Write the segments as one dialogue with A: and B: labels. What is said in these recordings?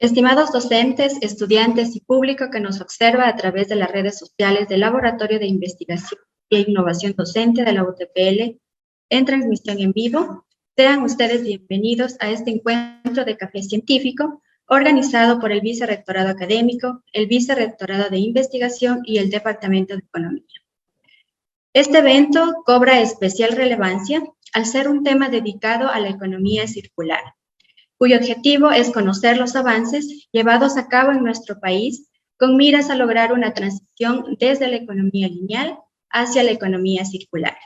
A: Estimados docentes, estudiantes y público que nos observa a través de las redes sociales del Laboratorio de Investigación e Innovación Docente de la UTPL en transmisión en vivo, sean ustedes bienvenidos a este encuentro de café científico organizado por el Vicerrectorado Académico, el Vicerrectorado de Investigación y el Departamento de Economía. Este evento cobra especial relevancia al ser un tema dedicado a la economía circular, cuyo objetivo es conocer los avances llevados a cabo en nuestro país con miras a lograr una transición desde la economía lineal hacia la economía circular,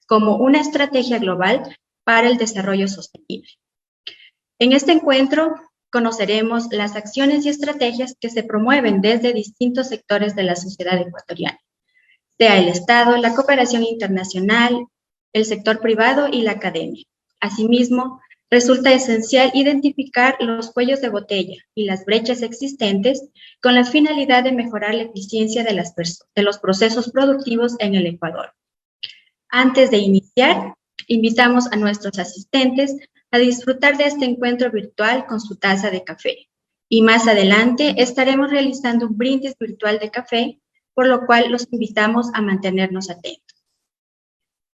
A: como una estrategia global para el desarrollo sostenible. En este encuentro conoceremos las acciones y estrategias que se promueven desde distintos sectores de la sociedad ecuatoriana, sea el Estado, la cooperación internacional, el sector privado y la academia. Asimismo, resulta esencial identificar los cuellos de botella y las brechas existentes con la finalidad de mejorar la eficiencia de los procesos productivos en el Ecuador. Antes de iniciar, invitamos a nuestros asistentes a disfrutar de este encuentro virtual con su taza de café. Y más adelante estaremos realizando un brindis virtual de café, por lo cual los invitamos a mantenernos atentos.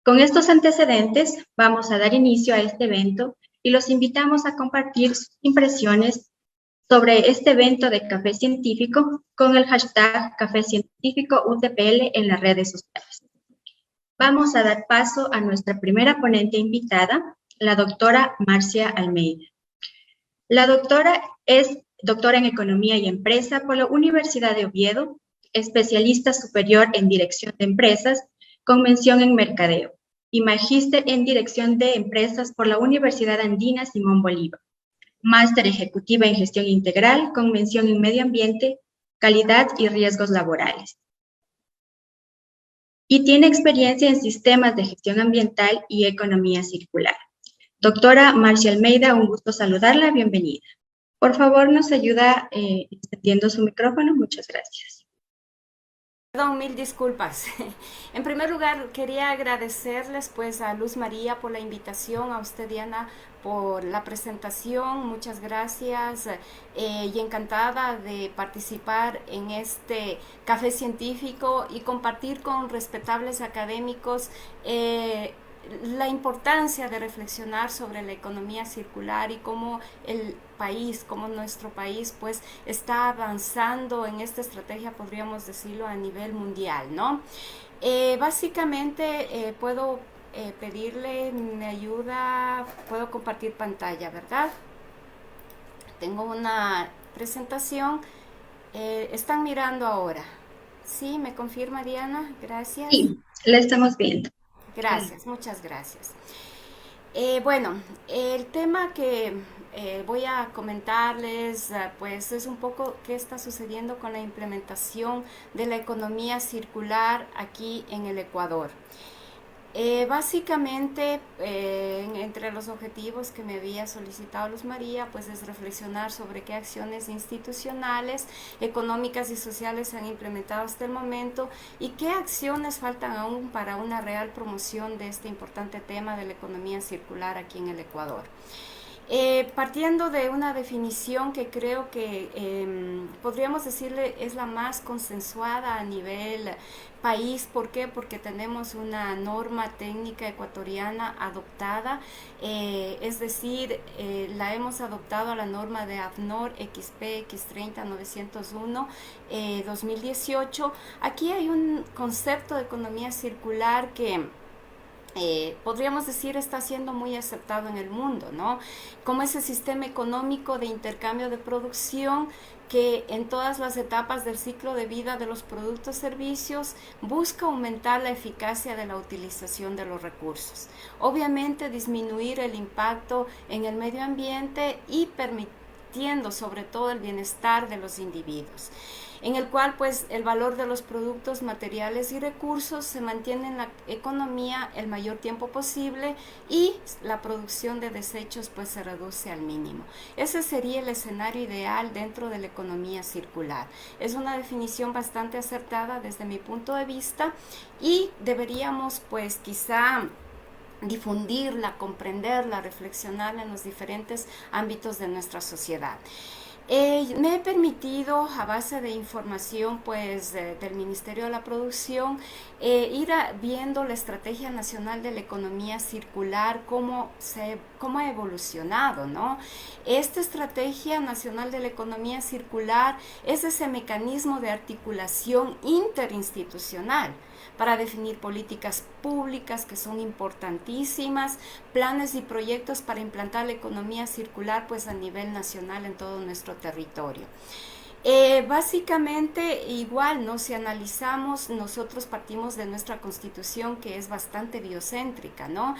A: Con estos antecedentes, vamos a dar inicio a este evento y los invitamos a compartir sus impresiones sobre este evento de café científico con el hashtag Café Científico UTPL en las redes sociales. Vamos a dar paso a nuestra primera ponente invitada, la doctora Marcia Almeida. La doctora es doctora en Economía y Empresa por la Universidad de Oviedo, especialista superior en Dirección de Empresas con mención en Mercadeo y magíster en Dirección de Empresas por la Universidad Andina Simón Bolívar, máster ejecutiva en Gestión Integral con mención en Medio Ambiente, Calidad y Riesgos Laborales. Y tiene experiencia en sistemas de gestión ambiental y economía circular. Doctora Marcia Almeida, un gusto saludarla, bienvenida. Por favor, nos ayuda encendiendo su micrófono, muchas gracias.
B: Perdón, mil disculpas. En primer lugar, quería agradecerles pues a Luz María por la invitación, a usted Diana por la presentación, muchas gracias y encantada de participar en este café científico y compartir con respetables académicos la importancia de reflexionar sobre la economía circular y cómo el país, cómo nuestro país pues está avanzando en esta estrategia, podríamos decirlo, a nivel mundial, ¿no? Básicamente puedo pedirle mi ayuda, puedo compartir pantalla, ¿verdad? Tengo una presentación, están mirando ahora. ¿Sí? ¿Me confirma Diana? Gracias.
A: Sí, la estamos viendo.
B: Gracias, muchas gracias. Bueno, el tema que voy a comentarles, pues es un poco qué está sucediendo con la implementación de la economía circular aquí en el Ecuador. Básicamente, entre los objetivos que me había solicitado Luz María, pues es reflexionar sobre qué acciones institucionales, económicas y sociales se han implementado hasta el momento y qué acciones faltan aún para una real promoción de este importante tema de la economía circular aquí en el Ecuador. Partiendo de una definición que creo que podríamos decirle es la más consensuada a nivel país. ¿Por qué? Porque tenemos una norma técnica ecuatoriana adoptada, es decir, la hemos adoptado a la norma de AFNOR XP X30 901 2018. Aquí hay un concepto de economía circular que podríamos decir está siendo muy aceptado en el mundo, ¿no? Como ese sistema económico de intercambio de producción que en todas las etapas del ciclo de vida de los productos y servicios busca aumentar la eficacia de la utilización de los recursos. Obviamente disminuir el impacto en el medio ambiente y permitiendo sobre todo el bienestar de los individuos, en el cual pues el valor de los productos, materiales y recursos se mantiene en la economía el mayor tiempo posible y la producción de desechos pues se reduce al mínimo. Ese sería el escenario ideal dentro de la economía circular. Es una definición bastante acertada desde mi punto de vista y deberíamos pues quizá difundirla, comprenderla, reflexionarla en los diferentes ámbitos de nuestra sociedad. Me he permitido, a base de información pues del Ministerio de la Producción, viendo la Estrategia Nacional de la Economía Circular, cómo ha evolucionado, ¿no? Esta Estrategia Nacional de la Economía Circular es ese mecanismo de articulación interinstitucional para definir políticas públicas que son importantísimas, planes y proyectos para implantar la economía circular pues a nivel nacional en todo nuestro territorio. Básicamente igual, ¿no? Si analizamos, nosotros partimos de nuestra constitución que es bastante biocéntrica, ¿no?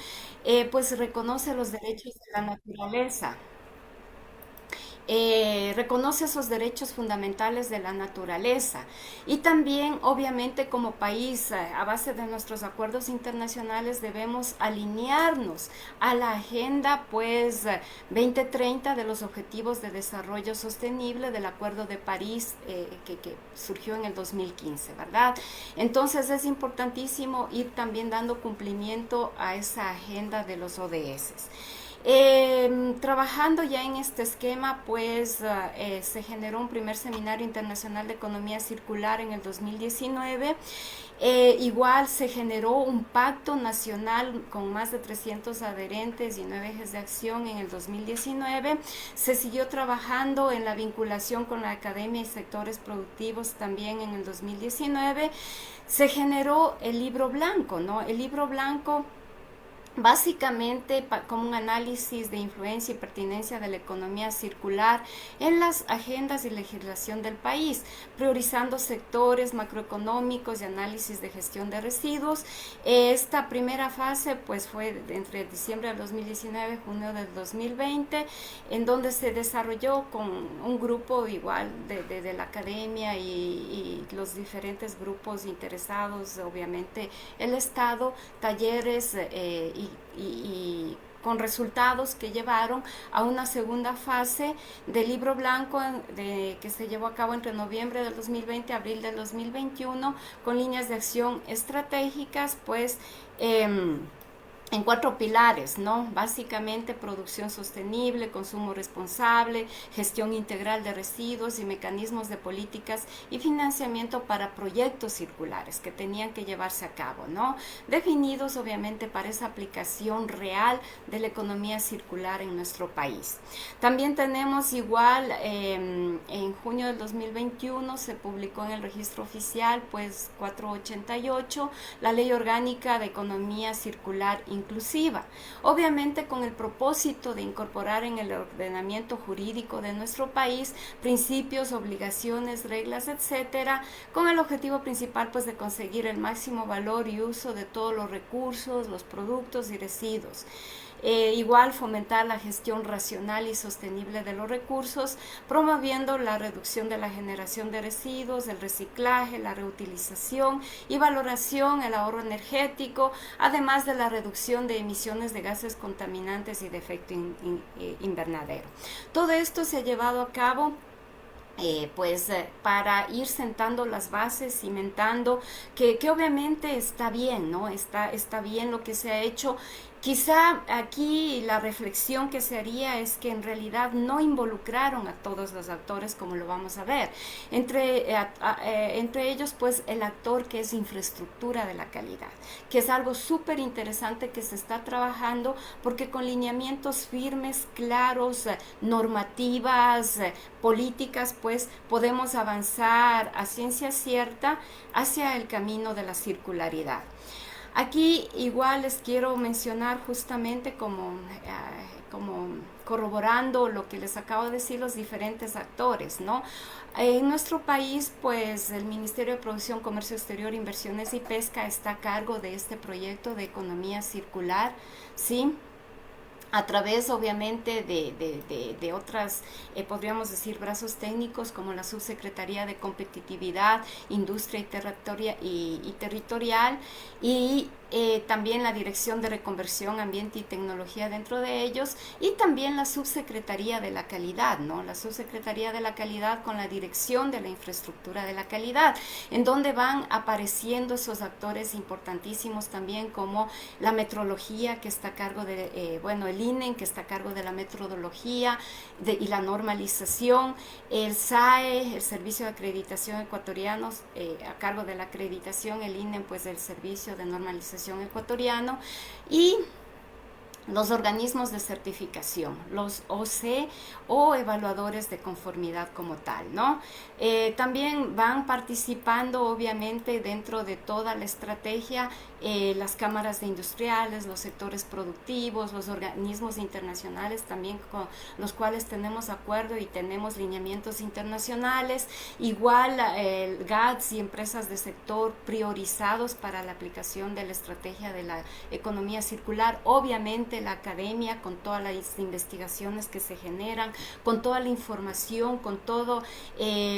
B: Pues reconoce los derechos de la naturaleza, reconoce esos derechos fundamentales de la naturaleza y también obviamente como país a base de nuestros acuerdos internacionales debemos alinearnos a la agenda pues 2030 de los objetivos de desarrollo sostenible del Acuerdo de París que surgió en el 2015, ¿verdad? Entonces es importantísimo ir también dando cumplimiento a esa agenda de los ODS. Trabajando ya en este esquema, pues se generó un primer seminario internacional de economía circular en el 2019. Igual se generó un pacto nacional con más de 300 adherentes y 9 ejes de acción en el 2019. Se siguió trabajando en la vinculación con la academia y sectores productivos también en el 2019. Se generó el libro blanco, ¿no? El libro blanco básicamente como un análisis de influencia y pertinencia de la economía circular en las agendas y legislación del país, priorizando sectores macroeconómicos y análisis de gestión de residuos. Esta primera fase pues fue entre diciembre del 2019 y junio del 2020, en donde se desarrolló con un grupo igual de la academia y los diferentes grupos interesados, obviamente el Estado, talleres y con resultados que llevaron a una segunda fase del libro blanco que se llevó a cabo entre noviembre del 2020 y abril del 2021 con líneas de acción estratégicas pues en 4 pilares, ¿no? Básicamente producción sostenible, consumo responsable, gestión integral de residuos y mecanismos de políticas y financiamiento para proyectos circulares que tenían que llevarse a cabo, ¿no? Definidos obviamente para esa aplicación real de la economía circular en nuestro país. También tenemos igual en junio del 2021 se publicó en el registro oficial pues 488 la Ley Orgánica de Economía Circular inclusiva, obviamente con el propósito de incorporar en el ordenamiento jurídico de nuestro país principios, obligaciones, reglas, etcétera, con el objetivo principal pues de conseguir el máximo valor y uso de todos los recursos, los productos y residuos. Igual fomentar la gestión racional y sostenible de los recursos, promoviendo la reducción de la generación de residuos, el reciclaje, la reutilización y valoración, el ahorro energético, además de la reducción de emisiones de gases contaminantes y de efecto invernadero. Todo esto se ha llevado a cabo para ir sentando las bases, cimentando, que obviamente está bien, ¿no? Está bien lo que se ha hecho. Quizá aquí la reflexión que se haría es que en realidad no involucraron a todos los actores como lo vamos a ver. Entre ellos pues el actor que es infraestructura de la calidad, que es algo súper interesante que se está trabajando porque con lineamientos firmes, claros, normativas, políticas pues podemos avanzar a ciencia cierta hacia el camino de la circularidad. Aquí igual les quiero mencionar justamente como corroborando lo que les acabo de decir los diferentes actores, ¿no? En nuestro país, pues el Ministerio de Producción, Comercio Exterior, Inversiones y Pesca está a cargo de este proyecto de economía circular, ¿sí? A través obviamente de otras, podríamos decir, brazos técnicos como la Subsecretaría de Competitividad, Industria y Territorial y también la Dirección de Reconversión, Ambiente y Tecnología dentro de ellos, y también la Subsecretaría de la Calidad, ¿no? La Subsecretaría de la Calidad con la Dirección de la Infraestructura de la Calidad, en donde van apareciendo esos actores importantísimos también, como la metrología, que está a cargo de, el INE, que está a cargo de la metodología y la normalización, el SAE, el Servicio de Acreditación Ecuatorianos, a cargo de la acreditación, el INE, pues del Servicio de Normalización Ecuatoriano, y los organismos de certificación, los OC o evaluadores de conformidad como tal, ¿no? También van participando, obviamente, dentro de toda la estrategia, las cámaras de industriales, los sectores productivos, los organismos internacionales también con los cuales tenemos acuerdo y tenemos lineamientos internacionales, igual el GATS y empresas de sector priorizados para la aplicación de la estrategia de la economía circular, obviamente la academia con todas las investigaciones que se generan, con toda la información, con todo,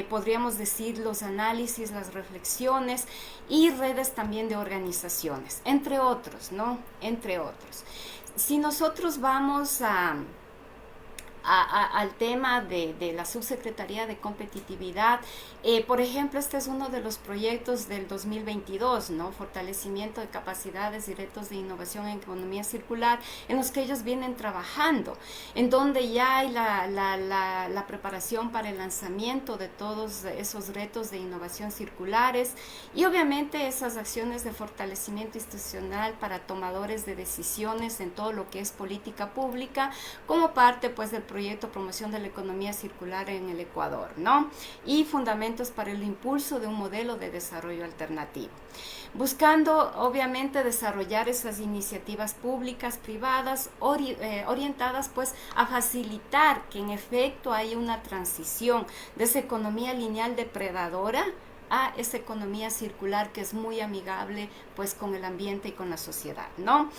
B: podríamos decir, los análisis, las reflexiones, y redes también de organizaciones, entre otros, ¿no? Entre otros. Si nosotros vamos al tema de la Subsecretaría de Competitividad. Por ejemplo, este es uno de los proyectos del 2022, ¿no? Fortalecimiento de capacidades y retos de innovación en economía circular, en los que ellos vienen trabajando, en donde ya hay la preparación para el lanzamiento de todos esos retos de innovación circulares, y obviamente esas acciones de fortalecimiento institucional para tomadores de decisiones en todo lo que es política pública, como parte, pues, del proyecto Promoción de la Economía Circular en el Ecuador, ¿no? Y fundamentos para el impulso de un modelo de desarrollo alternativo, buscando obviamente desarrollar esas iniciativas públicas, privadas, orientadas pues a facilitar que en efecto haya una transición de esa economía lineal depredadora a esa economía circular, que es muy amigable pues con el ambiente y con la sociedad, ¿no?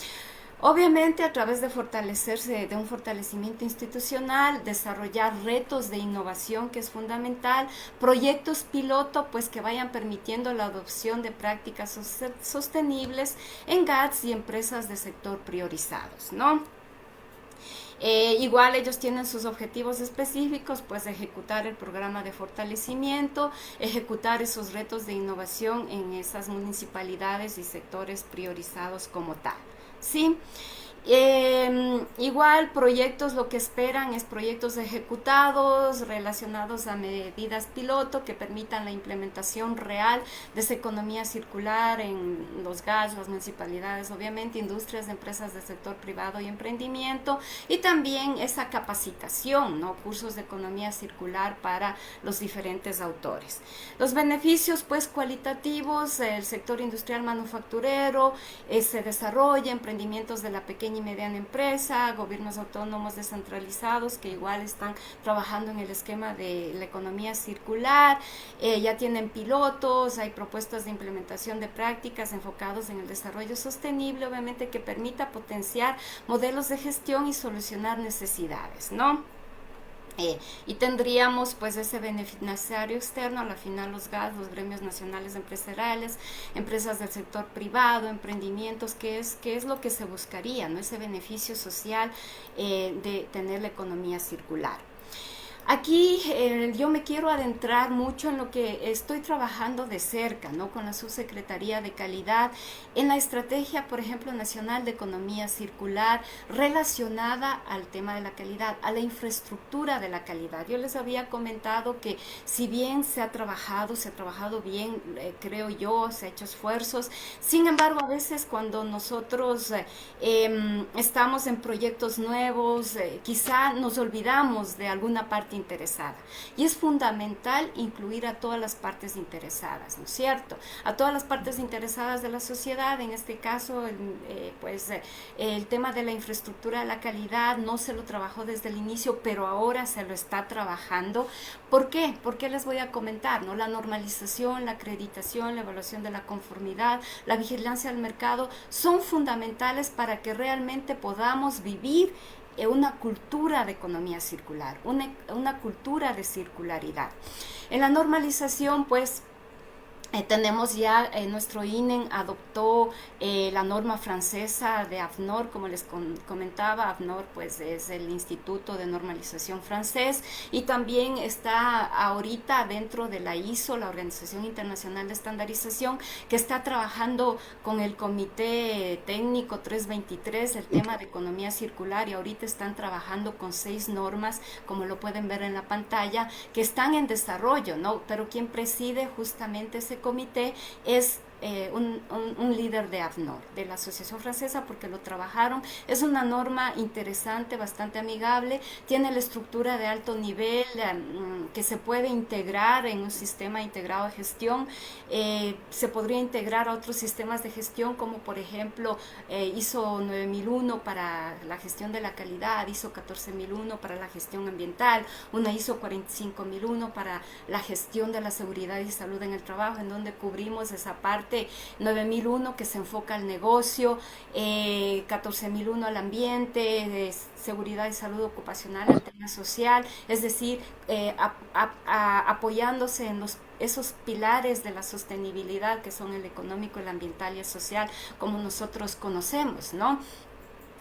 B: Obviamente, a través de fortalecerse, de un fortalecimiento institucional, desarrollar retos de innovación, que es fundamental, proyectos piloto, pues que vayan permitiendo la adopción de prácticas sostenibles en GATS y empresas de sector priorizados, ¿no? Igual ellos tienen sus objetivos específicos, pues ejecutar el programa de fortalecimiento, ejecutar esos retos de innovación en esas municipalidades y sectores priorizados como tal. Sí, igual proyectos, lo que esperan es proyectos ejecutados relacionados a medidas piloto que permitan la implementación real de esa economía circular en los GAS, las municipalidades, obviamente, industrias, empresas del sector privado y emprendimiento, y también esa capacitación, ¿no? Cursos de economía circular para los diferentes autores. Los beneficios, pues, cualitativos: el sector industrial manufacturero se desarrolla, emprendimientos de la pequeña y mediana empresa, gobiernos autónomos descentralizados que igual están trabajando en el esquema de la economía circular, ya tienen pilotos, hay propuestas de implementación de prácticas enfocados en el desarrollo sostenible, obviamente, que permita potenciar modelos de gestión y solucionar necesidades, ¿no? Y tendríamos pues ese beneficiario externo, a la final los GAS, los gremios nacionales empresariales, empresas del sector privado, emprendimientos, que es lo que se buscaría, ¿no? Ese beneficio social de tener la economía circular. Aquí yo me quiero adentrar mucho en lo que estoy trabajando de cerca, ¿no? Con la Subsecretaría de Calidad, en la estrategia, por ejemplo, nacional de economía circular, relacionada al tema de la calidad, a la infraestructura de la calidad. Yo les había comentado que si bien se ha trabajado bien, creo yo, se ha hecho esfuerzos, sin embargo, a veces cuando nosotros estamos en proyectos nuevos, quizá nos olvidamos de alguna parte interesada, y es fundamental incluir a todas las partes interesadas, ¿no es cierto? A todas las partes interesadas de la sociedad. En este caso, el tema de la infraestructura de la calidad no se lo trabajó desde el inicio, pero ahora se lo está trabajando. ¿Por qué? Porque les voy a comentar, ¿no? La normalización, la acreditación, la evaluación de la conformidad, la vigilancia del mercado son fundamentales para que realmente podamos vivir una cultura de economía circular, una cultura de circularidad. En la normalización, pues, Tenemos ya, nuestro INE adoptó la norma francesa de AFNOR, como les comentaba. AFNOR pues es el Instituto de Normalización francés, y también está ahorita dentro de la ISO, la Organización Internacional de Estandarización, que está trabajando con el Comité Técnico 323 el tema de economía circular, y ahorita están trabajando con 6 normas, como lo pueden ver en la pantalla, que están en desarrollo, ¿no? Pero quien preside justamente ese comité es un líder de AFNOR, de la Asociación Francesa, porque lo trabajaron. Es una norma interesante, bastante amigable, tiene la estructura de alto nivel, que se puede integrar en un sistema integrado de gestión. Se podría integrar a otros sistemas de gestión, como por ejemplo ISO 9001 para la gestión de la calidad, ISO 14001 para la gestión ambiental, una ISO 45001 para la gestión de la seguridad y salud en el trabajo, en donde cubrimos esa parte. 9001 que se enfoca al negocio, 14001 al ambiente, seguridad y salud ocupacional, al tema social, es decir, apoyándose en esos pilares de la sostenibilidad, que son el económico, el ambiental y el social, como nosotros conocemos, ¿no?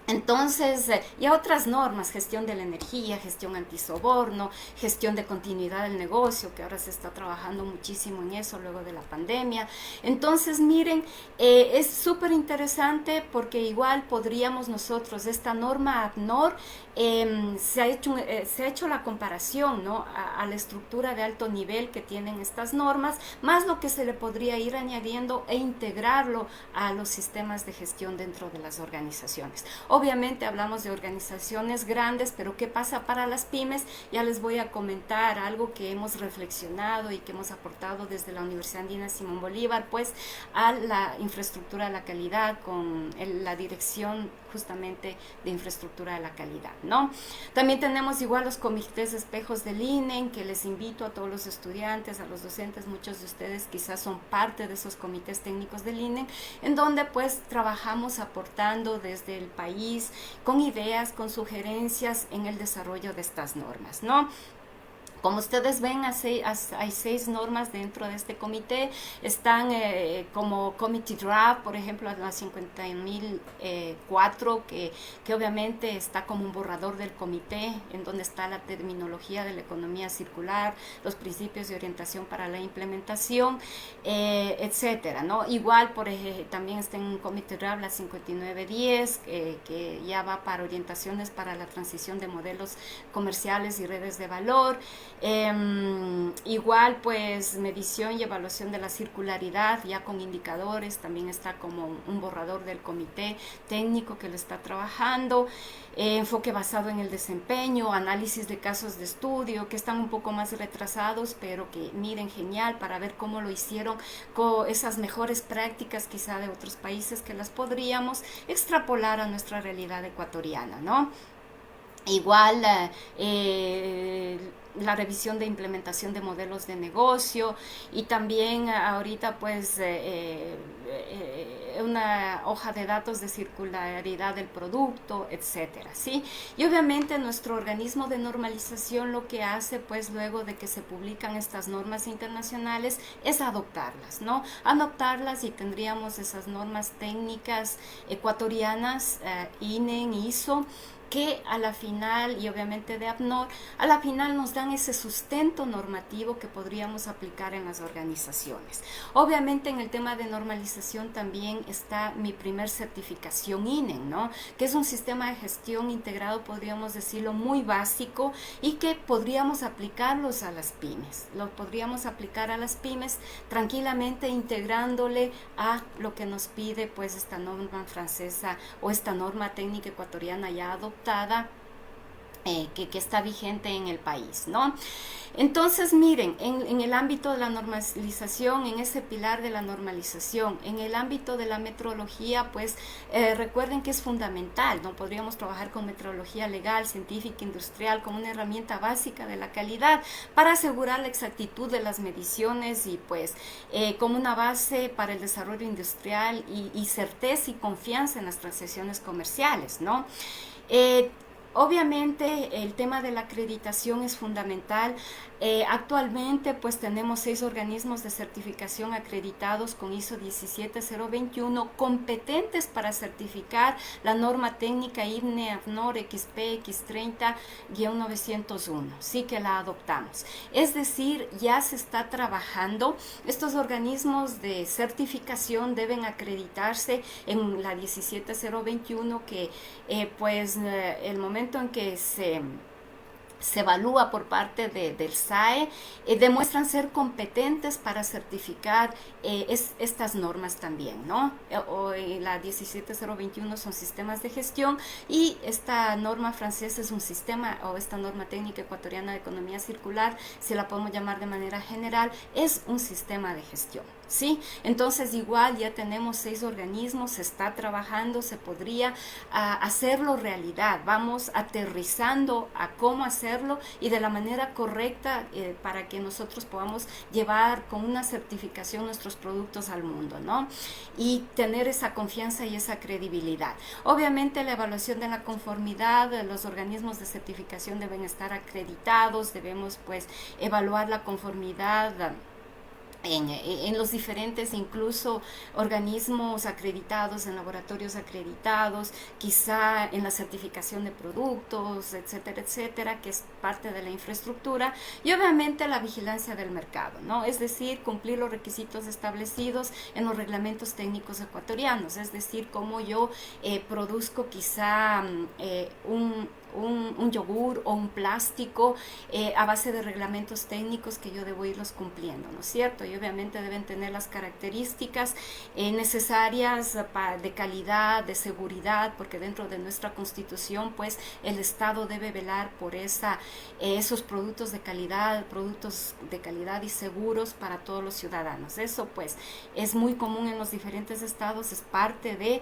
B: Entonces, y otras normas: gestión de la energía, gestión antisoborno, gestión de continuidad del negocio, que ahora se está trabajando muchísimo en eso luego de la pandemia. Entonces, miren, es súper interesante, porque igual podríamos nosotros, esta norma AFNOR, se ha hecho la comparación, ¿no?, a la estructura de alto nivel que tienen estas normas, más lo que se le podría ir añadiendo e integrarlo a los sistemas de gestión dentro de las organizaciones. Obviamente hablamos de organizaciones grandes, pero ¿qué pasa para las pymes? Ya les voy a comentar algo que hemos reflexionado y que hemos aportado desde la Universidad Andina Simón Bolívar, pues, a la infraestructura de la calidad, con la dirección justamente de infraestructura de la calidad, ¿no? También tenemos igual los comités de espejos del INE, que les invito a todos los estudiantes, a los docentes, muchos de ustedes quizás son parte de esos comités técnicos del INE, en donde pues trabajamos aportando desde el país con ideas, con sugerencias en el desarrollo de estas normas, ¿no? Como ustedes ven, hay 6 normas dentro de este comité. Están como committee draft, por ejemplo, la 50.004, que obviamente está como un borrador del comité, en donde está la terminología de la economía circular, los principios de orientación para la implementación, etcétera, ¿no? Igual, también está en un committee draft la 5910, que ya va para orientaciones para la transición de modelos comerciales y redes de valor. Igual, pues, medición y evaluación de la circularidad, ya con indicadores, también está como un borrador del comité técnico que lo está trabajando. Enfoque basado en el desempeño, análisis de casos de estudio, que están un poco más retrasados, pero que miren, genial, para ver cómo lo hicieron, con esas mejores prácticas quizá de otros países, que las podríamos extrapolar a nuestra realidad ecuatoriana, ¿no? Igual, la revisión de implementación de modelos de negocio, y también ahorita pues una hoja de datos de circularidad del producto, etcétera, ¿sí? Y obviamente nuestro organismo de normalización lo que hace, pues, luego de que se publican estas normas internacionales, es adoptarlas, ¿no? Adoptarlas, y tendríamos esas normas técnicas ecuatorianas, INE, ISO, que a la final, y obviamente de AFNOR, a la final nos dan ese sustento normativo que podríamos aplicar en las organizaciones. Obviamente en el tema de normalización también está mi primer certificación INE, ¿no?, que es un sistema de gestión integrado, podríamos decirlo, muy básico, y que podríamos aplicarlos a las pymes. Lo podríamos aplicar a las pymes tranquilamente, integrándole a lo que nos pide pues esta norma francesa o esta norma técnica ecuatoriana ya adoptada, que está vigente en el país, ¿no? Entonces, miren, en el ámbito de la normalización, en ese pilar de la normalización, en el ámbito de la metrología, pues recuerden que es fundamental, ¿no? Podríamos trabajar con metrología legal, científica, industrial, como una herramienta básica de la calidad para asegurar la exactitud de las mediciones, y pues como una base para el desarrollo industrial, y certeza y confianza en las transacciones comerciales, ¿no? Obviamente el tema de la acreditación es fundamental. Actualmente pues tenemos 6 organismos de certificación acreditados con ISO 17021 competentes para certificar la norma técnica IBNE AFNOR XP X30-901. Sí que la adoptamos. Es decir, ya se está trabajando. Estos organismos de certificación deben acreditarse en la 17021 que el momento en que se evalúa por parte del SAE, demuestran ser competentes para certificar estas normas también, ¿no? La 17021 son sistemas de gestión y esta norma francesa es un sistema, o esta norma técnica ecuatoriana de economía circular, si la podemos llamar de manera general, es un sistema de gestión. ¿Sí? Entonces igual ya tenemos 6 organismos, se está trabajando, se podría hacerlo realidad, vamos aterrizando a cómo hacerlo y de la manera correcta para que nosotros podamos llevar con una certificación nuestros productos al mundo, ¿no? Y tener esa confianza y esa credibilidad. Obviamente la evaluación de la conformidad, los organismos de certificación deben estar acreditados, debemos pues evaluar la conformidad en los diferentes incluso organismos acreditados, en laboratorios acreditados, quizá en la certificación de productos, etcétera, etcétera, que es parte de la infraestructura, y obviamente la vigilancia del mercado, ¿no? Es decir, cumplir los requisitos establecidos en los reglamentos técnicos ecuatorianos, es decir, cómo yo produzco quizá un yogur o un plástico a base de reglamentos técnicos que yo debo irlos cumpliendo, ¿no es cierto? Y obviamente deben tener las características necesarias de calidad, de seguridad, porque dentro de nuestra Constitución, pues, el Estado debe velar por esos productos de calidad y seguros para todos los ciudadanos. Eso, pues, es muy común en los diferentes estados, es parte de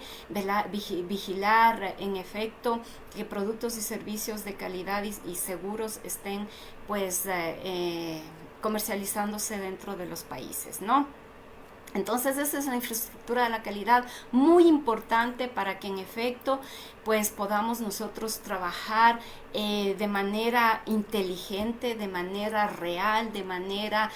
B: vigilar, en efecto, que productos y servicios de calidad y seguros estén pues comercializándose dentro de los países, ¿no? Entonces esa es la infraestructura de la calidad muy importante para que en efecto pues podamos nosotros trabajar de manera inteligente, de manera real, de manera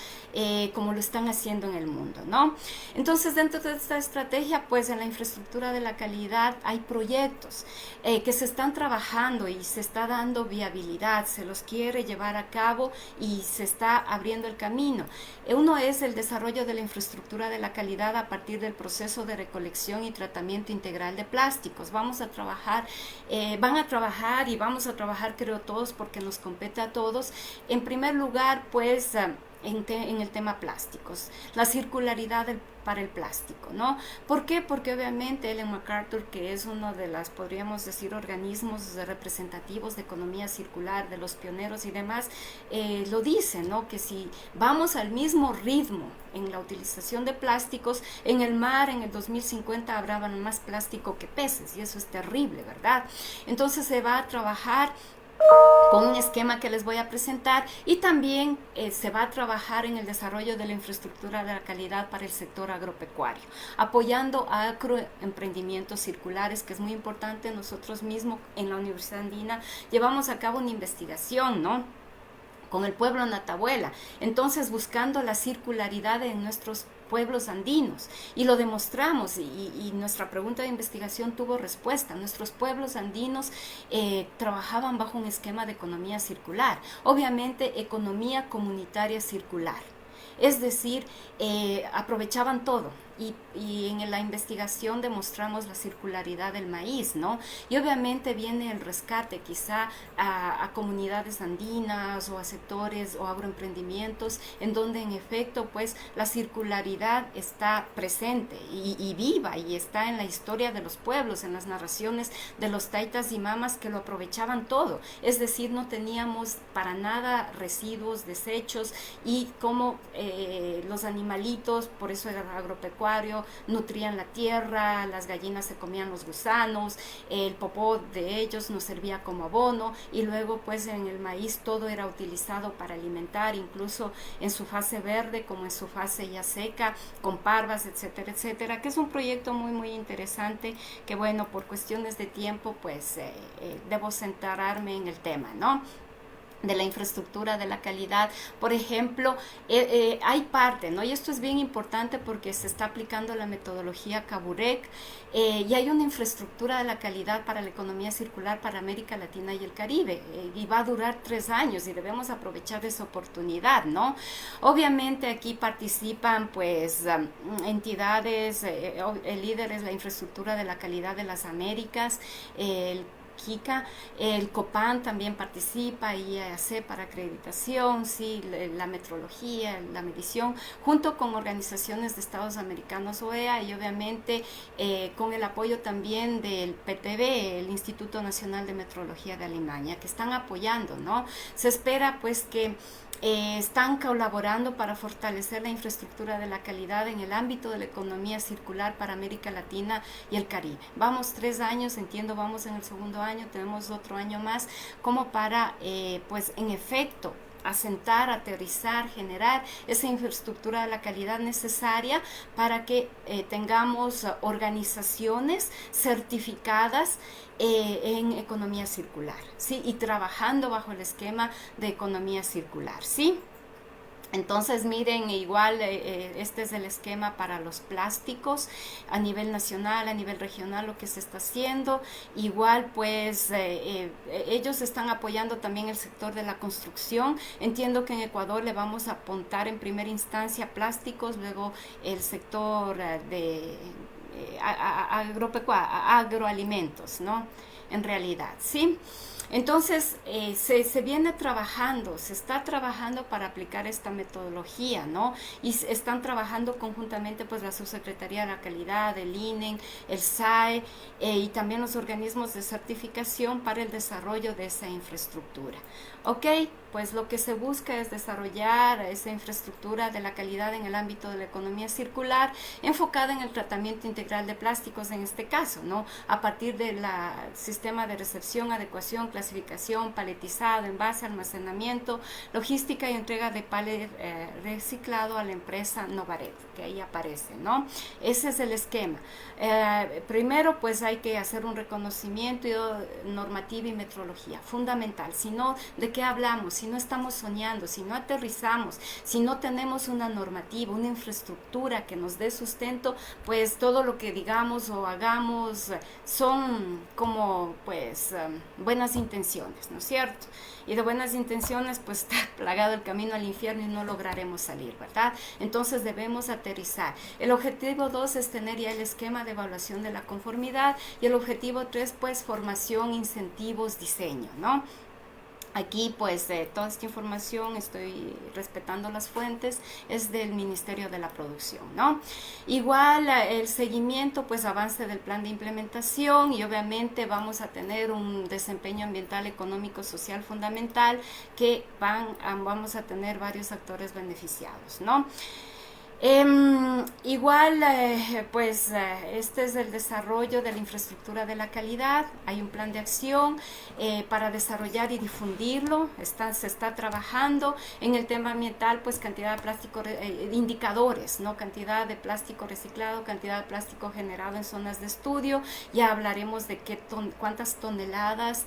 B: como lo están haciendo en el mundo, ¿no? Entonces dentro de esta estrategia pues en la infraestructura de la calidad hay proyectos que se están trabajando y se está dando viabilidad, se los quiere llevar a cabo y se está abriendo el camino. Uno es el desarrollo de la infraestructura de la calidad a partir del proceso de recolección y tratamiento integral de plásticos. Vamos a trabajar, van a trabajar y vamos a trabajar, creo, todos, porque nos compete a todos. En primer lugar, pues, en el tema plásticos, la circularidad para el plástico, ¿no? ¿Por qué? Porque obviamente Ellen MacArthur, que es uno de las, podríamos decir, organismos representativos de economía circular, de los pioneros y demás, lo dice, ¿no? Que si vamos al mismo ritmo en la utilización de plásticos, en el mar en el 2050 habrá más plástico que peces, y eso es terrible, ¿verdad? Entonces se va a trabajar con un esquema que les voy a presentar, y también se va a trabajar en el desarrollo de la infraestructura de la calidad para el sector agropecuario, apoyando a agroemprendimientos circulares, que es muy importante. Nosotros mismos en la Universidad Andina llevamos a cabo una investigación, ¿no?, con el pueblo Natahuela, entonces buscando la circularidad en nuestros pueblos andinos, y lo demostramos, y nuestra pregunta de investigación tuvo respuesta. Nuestros pueblos andinos trabajaban bajo un esquema de economía circular, obviamente economía comunitaria circular, es decir, aprovechaban todo. Y en la investigación demostramos la circularidad del maíz, ¿no? Y obviamente viene el rescate quizá a comunidades andinas o a sectores o agroemprendimientos en donde en efecto pues la circularidad está presente y viva, y está en la historia de los pueblos, en las narraciones de los taitas y mamas que lo aprovechaban todo. Es decir, no teníamos para nada residuos, desechos, y como los animalitos, por eso era agropecuario, acuario nutrían la tierra, las gallinas se comían los gusanos, el popó de ellos nos servía como abono, y luego pues en el maíz todo era utilizado para alimentar, incluso en su fase verde como en su fase ya seca, con parvas, etcétera, etcétera, que es un proyecto muy interesante, que bueno, por cuestiones de tiempo pues debo centrarme en el tema, ¿no?, de la infraestructura de la calidad. Por ejemplo, hay parte, ¿no? Y esto es bien importante porque se está aplicando la metodología Caburec, y hay una infraestructura de la calidad para la economía circular para América Latina y el Caribe, y va a durar 3 años y debemos aprovechar esa oportunidad, ¿no? Obviamente aquí participan pues entidades, el líder es la infraestructura de la calidad de las Américas, el KICA, el COPAN también participa, IAC para acreditación, sí, la metrología, la medición, junto con organizaciones de Estados Americanos, OEA, y obviamente con el apoyo también del PTB, el Instituto Nacional de Metrología de Alemania, que están apoyando, ¿no? Se espera pues que están colaborando para fortalecer la infraestructura de la calidad en el ámbito de la economía circular para América Latina y el Caribe. Vamos 3 años, entiendo, vamos en el 2.º año, tenemos otro año más, como para, pues en efecto, asentar, aterrizar, generar esa infraestructura de la calidad necesaria para que tengamos organizaciones certificadas en economía circular, ¿sí? Y trabajando bajo el esquema de economía circular, ¿sí? Entonces miren, igual este es el esquema para los plásticos a nivel nacional, a nivel regional, lo que se está haciendo. Igual pues ellos están apoyando también el sector de la construcción. Entiendo que en Ecuador le vamos a apuntar en primera instancia plásticos, luego el sector de agroalimentos, ¿no? En realidad, ¿sí? Entonces, se viene trabajando, se está trabajando para aplicar esta metodología, ¿no? Y están trabajando conjuntamente, pues, la Subsecretaría de la Calidad, el INEN, el SAE, y también los organismos de certificación para el desarrollo de esa infraestructura. ¿Ok? Pues lo que se busca es desarrollar esa infraestructura de la calidad en el ámbito de la economía circular, enfocada en el tratamiento integral de plásticos en este caso, ¿no? A partir del sistema de recepción, adecuación, clasificación, paletizado, envase, almacenamiento, logística y entrega de palet reciclado a la empresa Novaret, que ahí aparece, ¿no? Ese es el esquema. Primero, pues hay que hacer un reconocimiento normativo y metrología, fundamental. Si no, ¿de qué hablamos? Si no estamos soñando, si no aterrizamos, si no tenemos una normativa, una infraestructura que nos dé sustento, pues todo lo que digamos o hagamos son como pues buenas intenciones, ¿no es cierto? Y de buenas intenciones pues está plagado el camino al infierno y no lograremos salir, ¿verdad? Entonces debemos aterrizar. El objetivo 2 es tener ya el esquema de evaluación de la conformidad, y el objetivo 3 pues formación, incentivos, diseño, ¿no? Aquí pues toda esta información, estoy respetando las fuentes, es del Ministerio de la Producción, ¿no? Igual el seguimiento, pues avance del plan de implementación, y obviamente vamos a tener un desempeño ambiental, económico, social fundamental, que vamos a tener varios actores beneficiados, ¿no? Igual, pues este es el desarrollo de la infraestructura de la calidad. Hay un plan de acción para desarrollar y difundirlo. Se está trabajando en el tema ambiental, pues cantidad de plástico, indicadores, ¿no? Cantidad de plástico reciclado, cantidad de plástico generado en zonas de estudio. Ya hablaremos de cuántas toneladas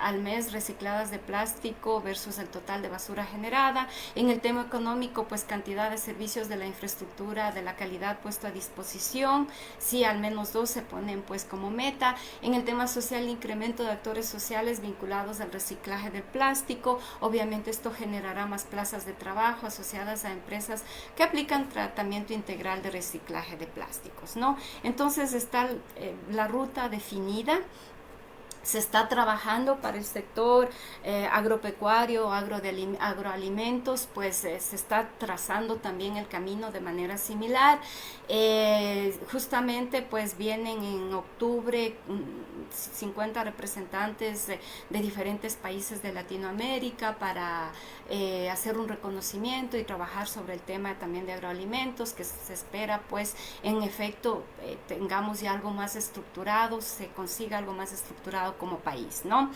B: al mes recicladas de plástico versus el total de basura generada. En el tema económico, pues cantidad de servicios de la infraestructura de la calidad puesto a disposición, si al menos 2 se ponen pues como meta. En el tema social, incremento de actores sociales vinculados al reciclaje del plástico. Obviamente esto generará más plazas de trabajo asociadas a empresas que aplican tratamiento integral de reciclaje de plásticos, ¿no? Entonces está la ruta definida. Se está trabajando para el sector agropecuario, agroalimentos, pues se está trazando también el camino de manera similar. Justamente pues vienen en octubre 50 representantes de diferentes países de Latinoamérica para hacer un reconocimiento y trabajar sobre el tema también de agroalimentos, que se espera pues en efecto tengamos ya algo más estructurado, se consiga algo más estructurado como país, ¿no?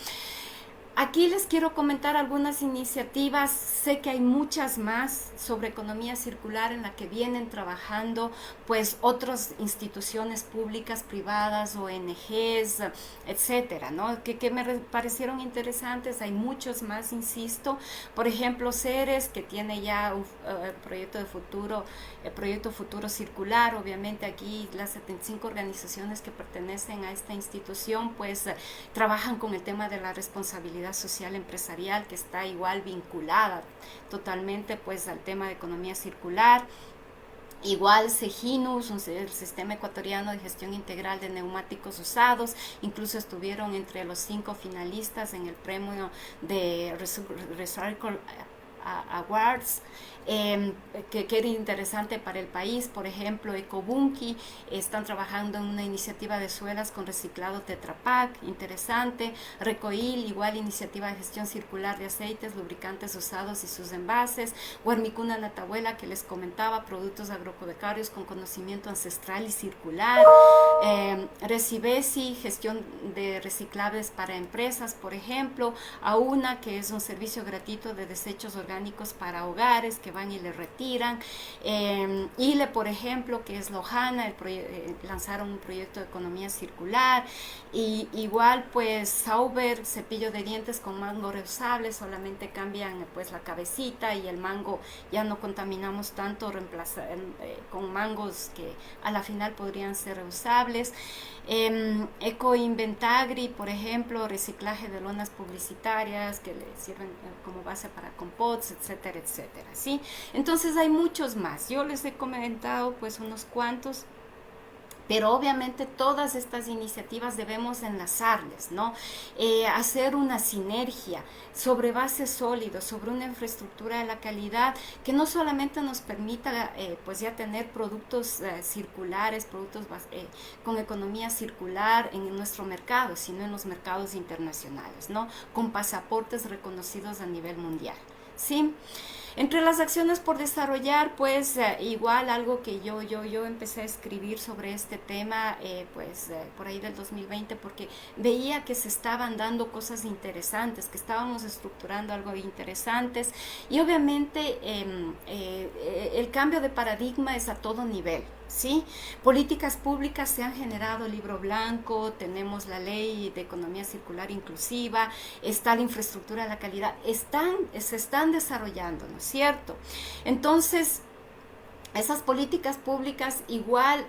B: Aquí les quiero comentar algunas iniciativas, sé que hay muchas más sobre economía circular en la que vienen trabajando pues otras instituciones públicas, privadas, ONGs, etcétera, ¿no? Que me parecieron interesantes, hay muchos más, insisto, por ejemplo CERES, que tiene ya un proyecto de futuro, el proyecto Futuro Circular, obviamente aquí las 75 organizaciones que pertenecen a esta institución pues trabajan con el tema de la responsabilidad social empresarial, que está igual vinculada totalmente pues al tema de economía circular. Igual CEGINUS, el Sistema Ecuatoriano de Gestión Integral de Neumáticos Usados, incluso estuvieron entre los 5 finalistas en el premio de Recycle Awards, que era interesante para el país. Por ejemplo, Ecobunki están trabajando en una iniciativa de suelas con reciclado Tetra Pak, interesante. Recoil, igual iniciativa de gestión circular de aceites, lubricantes usados y sus envases. Huermicuna Natahuela, que les comentaba, productos agropecuarios con conocimiento ancestral y circular. Recibesi, gestión de reciclables para empresas, por ejemplo. AUNA, que es un servicio gratuito de desechos orgánicos para hogares que van y le retiran. ILE, por ejemplo, que es Lojana, lanzaron un proyecto de economía circular. Y igual pues Sauber, cepillo de dientes con mango reusable, solamente cambian pues la cabecita y el mango ya no contaminamos tanto, con mangos que a la final podrían ser reusables. Ecoinventagri, por ejemplo, reciclaje de lonas publicitarias que le sirven como base para compots, etcétera, etcétera, ¿sí? Entonces hay muchos más, yo les he comentado pues unos cuantos, pero obviamente todas estas iniciativas debemos enlazarles, ¿no? Hacer una sinergia sobre bases sólidas, sobre una infraestructura de la calidad que no solamente nos permita pues ya tener productos circulares, productos con economía circular en nuestro mercado, sino en los mercados internacionales, ¿no? Con pasaportes reconocidos a nivel mundial, ¿sí? Entre las acciones por desarrollar, pues igual algo que yo empecé a escribir sobre este tema, por ahí del 2020, porque veía que se estaban dando cosas interesantes, que estábamos estructurando algo interesantes, y obviamente el cambio de paradigma es a todo nivel. ¿Sí? Políticas públicas se han generado, libro blanco, tenemos la ley de economía circular inclusiva, está la infraestructura de la calidad, se están desarrollando, ¿no es cierto? Entonces, esas políticas públicas igual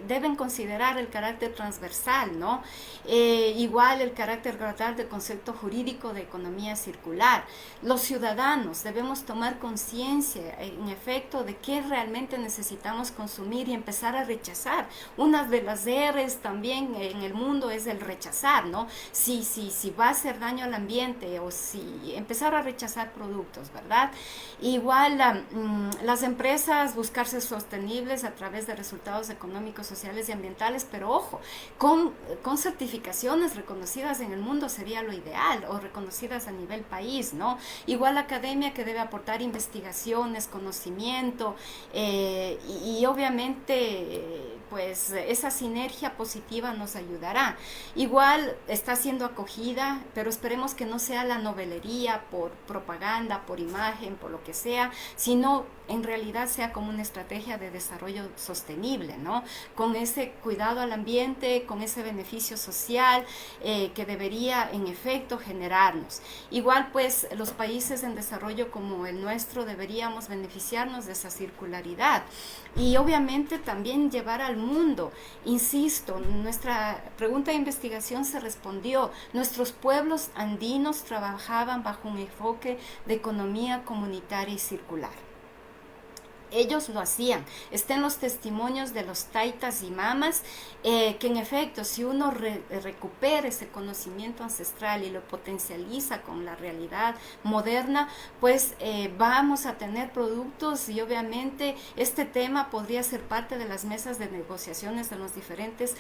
B: deben considerar el carácter transversal, ¿no? Igual el carácter gradual del concepto jurídico de economía circular. Los ciudadanos debemos tomar conciencia, en efecto, de qué realmente necesitamos consumir y empezar a rechazar. Una de las R's también en el mundo es el rechazar, ¿no? Si va a hacer daño al ambiente o si empezar a rechazar productos, ¿verdad? Igual las empresas buscarse sostenibles a través de resultados económicos, sociales y ambientales, pero ojo, con certificaciones reconocidas en el mundo sería lo ideal, o reconocidas a nivel país, ¿no? Igual la academia, que debe aportar investigaciones, conocimiento, y obviamente pues esa sinergia positiva nos ayudará. Igual está siendo acogida, pero esperemos que no sea la novelería por propaganda, por imagen, por lo que sea, sino en realidad sea como una estrategia de desarrollo sostenible, ¿no? Con ese cuidado al ambiente, con ese beneficio social que debería en efecto generarnos. Igual pues los países en desarrollo como el nuestro deberíamos beneficiarnos de esa circularidad y obviamente también llevar al mundo. Insisto, nuestra pregunta de investigación se respondió. Nuestros pueblos andinos trabajaban bajo un enfoque de economía comunitaria y circular. ellos lo hacían. Estén los testimonios de los taitas y mamas, que en efecto, si uno recupera ese conocimiento ancestral y lo potencializa con la realidad moderna, pues vamos a tener productos, y obviamente este tema podría ser parte de las mesas de negociaciones de los diferentes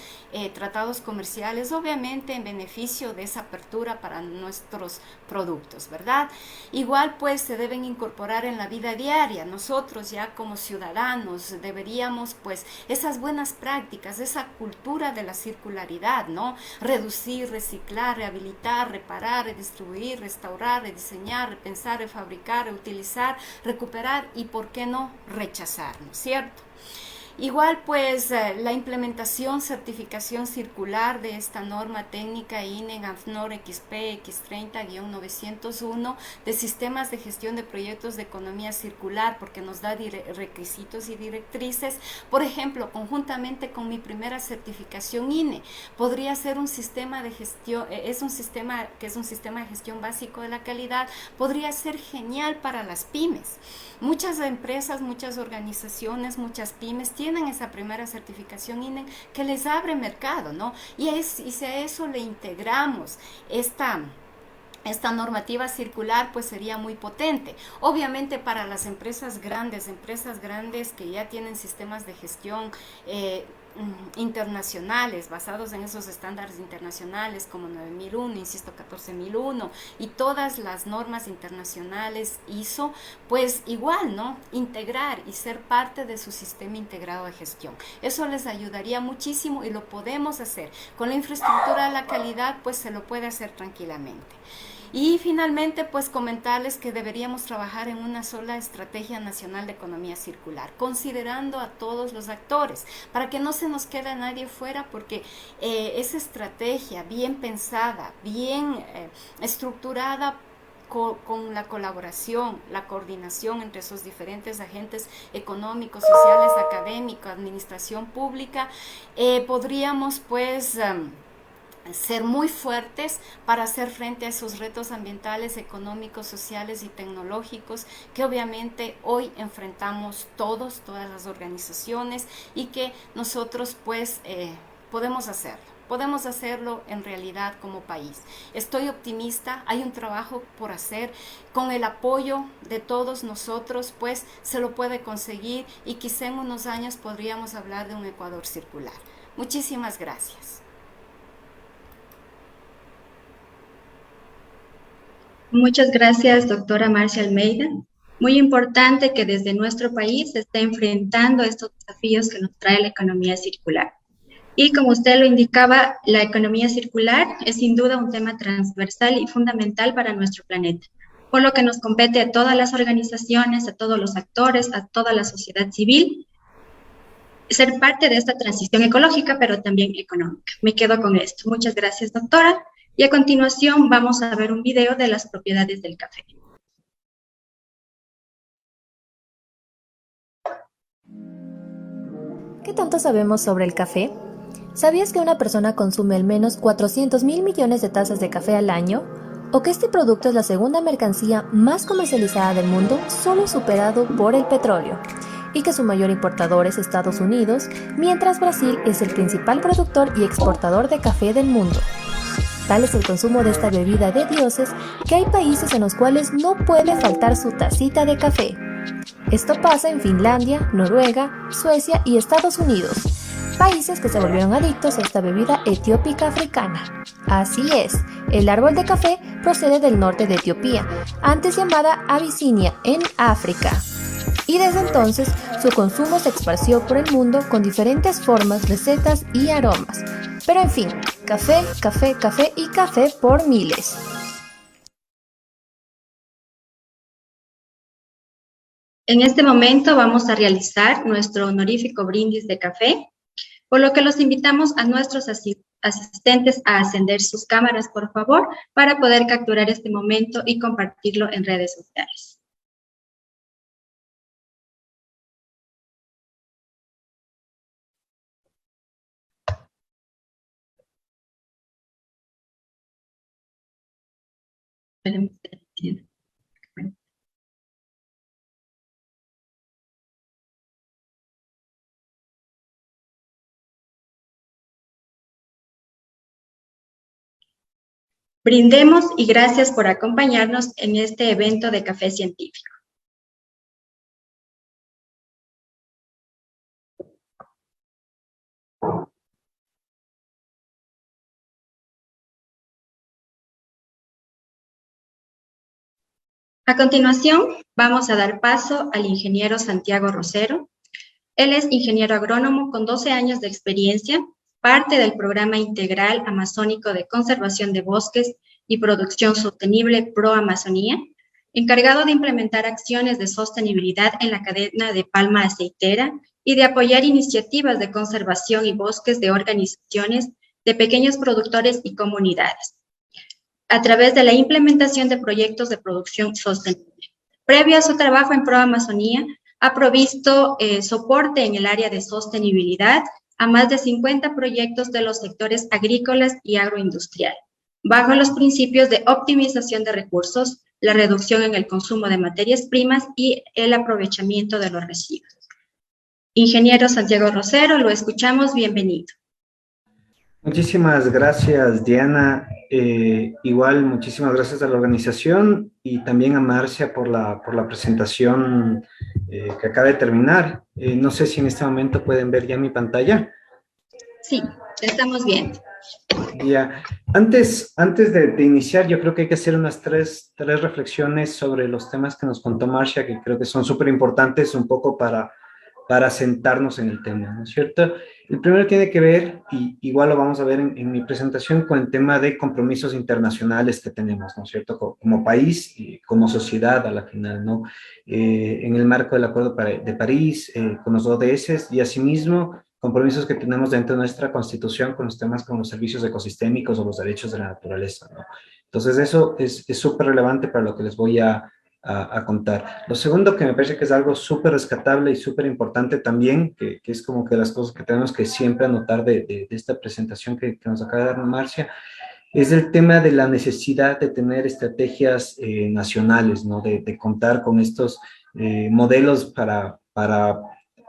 B: tratados comerciales, obviamente en beneficio de esa apertura para nuestros productos, ¿verdad? Igual pues se deben incorporar en la vida diaria. Nosotros ya como ciudadanos deberíamos pues esas buenas prácticas, esa cultura de la circularidad, ¿no? Reducir, reciclar, rehabilitar, reparar, redistribuir, restaurar, rediseñar, repensar, refabricar, reutilizar, recuperar y, ¿por qué no?, rechazar, ¿no es cierto? Igual pues la implementación, certificación circular de esta norma técnica INE AFNOR XP X30-901 de sistemas de gestión de proyectos de economía circular, porque nos da requisitos y directrices. Por ejemplo, conjuntamente con mi primera certificación INE, podría ser un sistema de gestión, es un sistema de gestión básico de la calidad, podría ser genial para las pymes. Muchas empresas, muchas organizaciones, muchas pymes tienen esa primera certificación INE que les abre mercado, ¿no? Y si a eso le integramos esta normativa circular, pues sería muy potente. Obviamente para las empresas grandes que ya tienen sistemas de gestión internacionales, basados en esos estándares internacionales como 9001, insisto, 14001 y todas las normas internacionales ISO, pues igual, ¿no? Integrar y ser parte de su sistema integrado de gestión. Eso les ayudaría muchísimo y lo podemos hacer. Con la infraestructura de la calidad, pues se lo puede hacer tranquilamente. Y finalmente, pues comentarles que deberíamos trabajar en una sola estrategia nacional de economía circular, considerando a todos los actores, para que no se nos quede nadie fuera, porque esa estrategia bien pensada, bien estructurada, con la colaboración, la coordinación entre esos diferentes agentes económicos, sociales, académicos, administración pública, podríamos pues ser muy fuertes para hacer frente a esos retos ambientales, económicos, sociales y tecnológicos que obviamente hoy enfrentamos todas las organizaciones, y que nosotros pues podemos hacerlo en realidad como país. Estoy optimista, hay un trabajo por hacer, con el apoyo de todos nosotros pues se lo puede conseguir, y quizá en unos años podríamos hablar de un Ecuador circular. Muchísimas gracias.
A: Muchas gracias, doctora Marcia Almeida. Muy importante que desde nuestro país se esté enfrentando estos desafíos que nos trae la economía circular. Y como usted lo indicaba, la economía circular es sin duda un tema transversal y fundamental para nuestro planeta, por lo que nos compete a todas las organizaciones, a todos los actores, a toda la sociedad civil, ser parte de esta transición ecológica, pero también económica. Me quedo con esto. Muchas gracias, doctora. Y a continuación vamos a ver un video de las propiedades del café.
C: ¿Qué tanto sabemos sobre el café? ¿Sabías que una persona consume al menos 400.000 millones de tazas de café al año? ¿O que este producto es la segunda mercancía más comercializada del mundo, solo superado por el petróleo? Y que su mayor importador es Estados Unidos, mientras Brasil es el principal productor y exportador de café del mundo. Tal es el consumo de esta bebida de dioses que hay países en los cuales no puede faltar su tacita de café. Esto pasa en Finlandia, Noruega, Suecia y Estados Unidos, países que se volvieron adictos a esta bebida etiópica africana. Así es, el árbol de café procede del norte de Etiopía, antes llamada Abisinia, en África. Y desde entonces, su consumo se esparció por el mundo con diferentes formas, recetas y aromas. Pero en fin, café, café, café y café por miles.
A: En este momento vamos a realizar nuestro honorífico brindis de café, por lo que los invitamos a nuestros asistentes a encender sus cámaras, por favor, para poder capturar este momento y compartirlo en redes sociales. Brindemos y gracias por acompañarnos en este evento de Café Científico. A continuación, vamos a dar paso al ingeniero Santiago Rosero. Él es ingeniero agrónomo con 12 años de experiencia, parte del Programa Integral Amazónico de Conservación de Bosques y Producción Sostenible Pro-Amazonía, encargado de implementar acciones de sostenibilidad en la cadena de palma aceitera y de apoyar iniciativas de conservación y bosques de organizaciones de pequeños productores y comunidades, a través de la implementación de proyectos de producción sostenible. Previo a su trabajo en ProAmazonía, ha provisto soporte en el área de sostenibilidad a más de 50 proyectos de los sectores agrícolas y agroindustrial, bajo los principios de optimización de recursos, la reducción en el consumo de materias primas y el aprovechamiento de los residuos. Ingeniero Santiago Rosero, lo escuchamos, bienvenido.
D: Muchísimas gracias, Diana. Igual, muchísimas gracias a la organización y también a Marcia por la presentación que acaba de terminar. No sé si en este momento pueden ver ya mi pantalla.
A: Sí, estamos viendo.
D: Ya. Antes de iniciar, yo creo que hay que hacer unas tres reflexiones sobre los temas que nos contó Marcia, que creo que son súper importantes un poco para sentarnos en el tema, ¿no es cierto? El primero tiene que ver, y igual lo vamos a ver en mi presentación, con el tema de compromisos internacionales que tenemos, ¿no es cierto? Como país y como sociedad a la final, ¿no? En el marco del Acuerdo de París, con los ODS y asimismo compromisos que tenemos dentro de nuestra Constitución con los temas como los servicios ecosistémicos o los derechos de la naturaleza, ¿no? Entonces eso es súper relevante para lo que les voy a contar. Lo segundo que me parece que es algo súper rescatable y súper importante también, que es como que las cosas que tenemos que siempre anotar de esta presentación que nos acaba de dar Marcia, es el tema de la necesidad de tener estrategias nacionales, ¿no? De contar con estos modelos para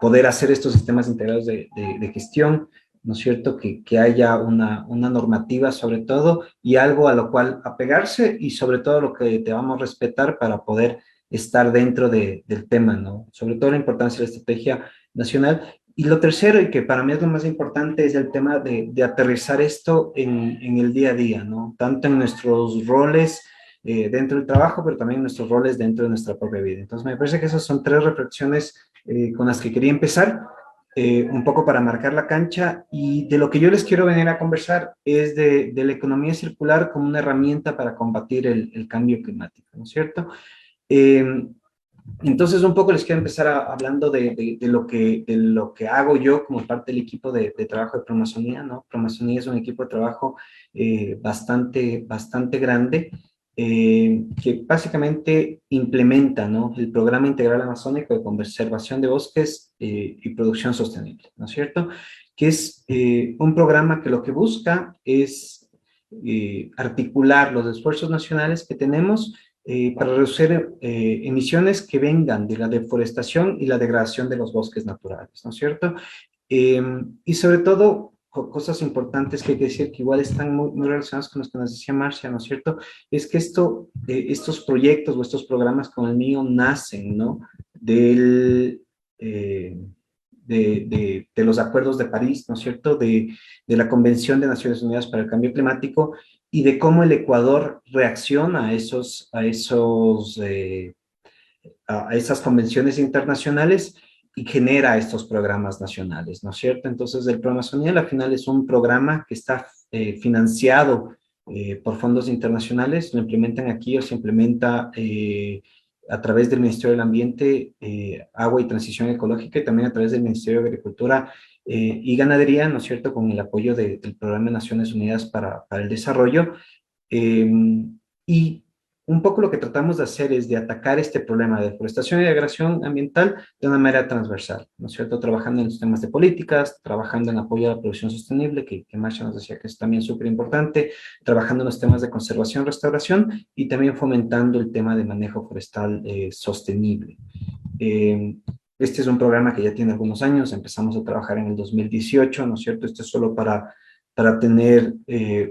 D: poder hacer estos sistemas integrados de gestión, ¿no es cierto? Que haya una normativa sobre todo y algo a lo cual apegarse y sobre todo lo que debamos respetar para poder estar dentro del tema, ¿no? Sobre todo la importancia de la estrategia nacional. Y lo tercero, y que para mí es lo más importante, es el tema de aterrizar esto en el día a día, ¿no? Tanto en nuestros roles dentro del trabajo, pero también en nuestros roles dentro de nuestra propia vida. Entonces me parece que esas son tres reflexiones con las que quería empezar. Un poco para marcar la cancha, y de lo que yo les quiero venir a conversar es de la economía circular como una herramienta para combatir el cambio climático, ¿no es cierto? Entonces un poco les quiero empezar hablando de lo que hago yo como parte del equipo de trabajo de ProAmazonía, ¿no? ProAmazonía es un equipo de trabajo bastante grande, que básicamente implementa, ¿no? El Programa Integral Amazónico de Conservación de Bosques y Producción Sostenible, ¿no es cierto? Que es un programa que lo que busca es articular los esfuerzos nacionales que tenemos para reducir emisiones que vengan de la deforestación y la degradación de los bosques naturales, ¿no es cierto? Y sobre todo, cosas importantes que hay que decir que igual están muy relacionadas con lo que nos decía Marcia, ¿no es cierto? Es que estos proyectos o estos programas como el mío nacen, ¿no? De los acuerdos de París, ¿no es cierto? De la Convención de Naciones Unidas para el Cambio Climático y de cómo el Ecuador reacciona a esas convenciones internacionales y genera estos programas nacionales, ¿no es cierto? Entonces, el ProAmazonía al final es un programa que está financiado por fondos internacionales, lo implementan aquí o se implementa a través del Ministerio del Ambiente, Agua y Transición Ecológica, y también a través del Ministerio de Agricultura y Ganadería, ¿no es cierto?, con el apoyo del Programa de Naciones Unidas para el Desarrollo. Y un poco lo que tratamos de hacer es de atacar este problema de deforestación y degradación ambiental de una manera transversal, ¿no es cierto? Trabajando en los temas de políticas, trabajando en apoyo a la producción sostenible, que Marcia nos decía que es también súper importante, trabajando en los temas de conservación, restauración y también fomentando el tema de manejo forestal sostenible. Este es un programa que ya tiene algunos años, empezamos a trabajar en el 2018, ¿no es cierto? Esto es solo para tener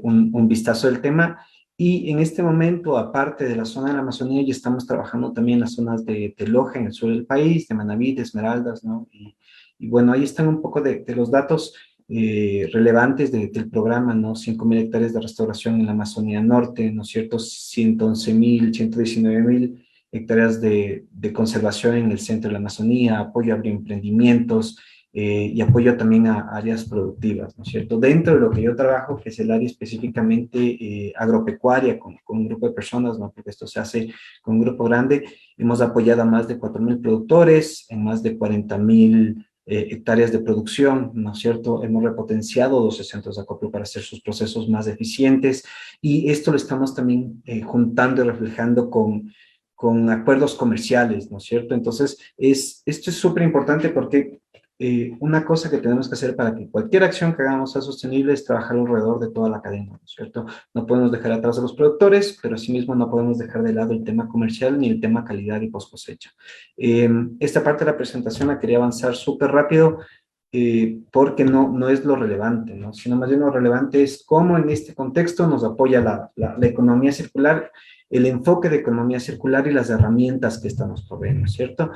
D: un vistazo del tema. Y en este momento, aparte de la zona de la Amazonía, ya estamos trabajando también en las zonas de Loja, en el sur del país, de Manabí, de Esmeraldas, ¿no? Y bueno, ahí están un poco de los datos relevantes del programa, ¿no? 5.000 hectáreas de restauración en la Amazonía Norte, ¿no es cierto? 111.000, 119.000 hectáreas de conservación en el centro de la Amazonía, apoyo a emprendimientos, y apoyo también a áreas productivas, ¿no es cierto? Dentro de lo que yo trabajo, que es el área específicamente agropecuaria, con un grupo de personas, ¿no? Porque esto se hace con un grupo grande, hemos apoyado a más de 4.000 productores en más de 40.000 hectáreas de producción, ¿no es cierto? Hemos repotenciado 12 centros de acopio para hacer sus procesos más eficientes, y esto lo estamos también juntando y reflejando con acuerdos comerciales, ¿no es cierto? Entonces, esto es súper importante porque una cosa que tenemos que hacer para que cualquier acción que hagamos sea sostenible es trabajar alrededor de toda la cadena, ¿no es cierto? No podemos dejar atrás a los productores, pero asimismo no podemos dejar de lado el tema comercial ni el tema calidad y post cosecha. Esta parte de la presentación la quería avanzar súper rápido, porque no es lo relevante, ¿no? Sino más bien lo relevante es cómo en este contexto nos apoya la economía circular, el enfoque de economía circular y las herramientas que esta nos provee, ¿no es cierto?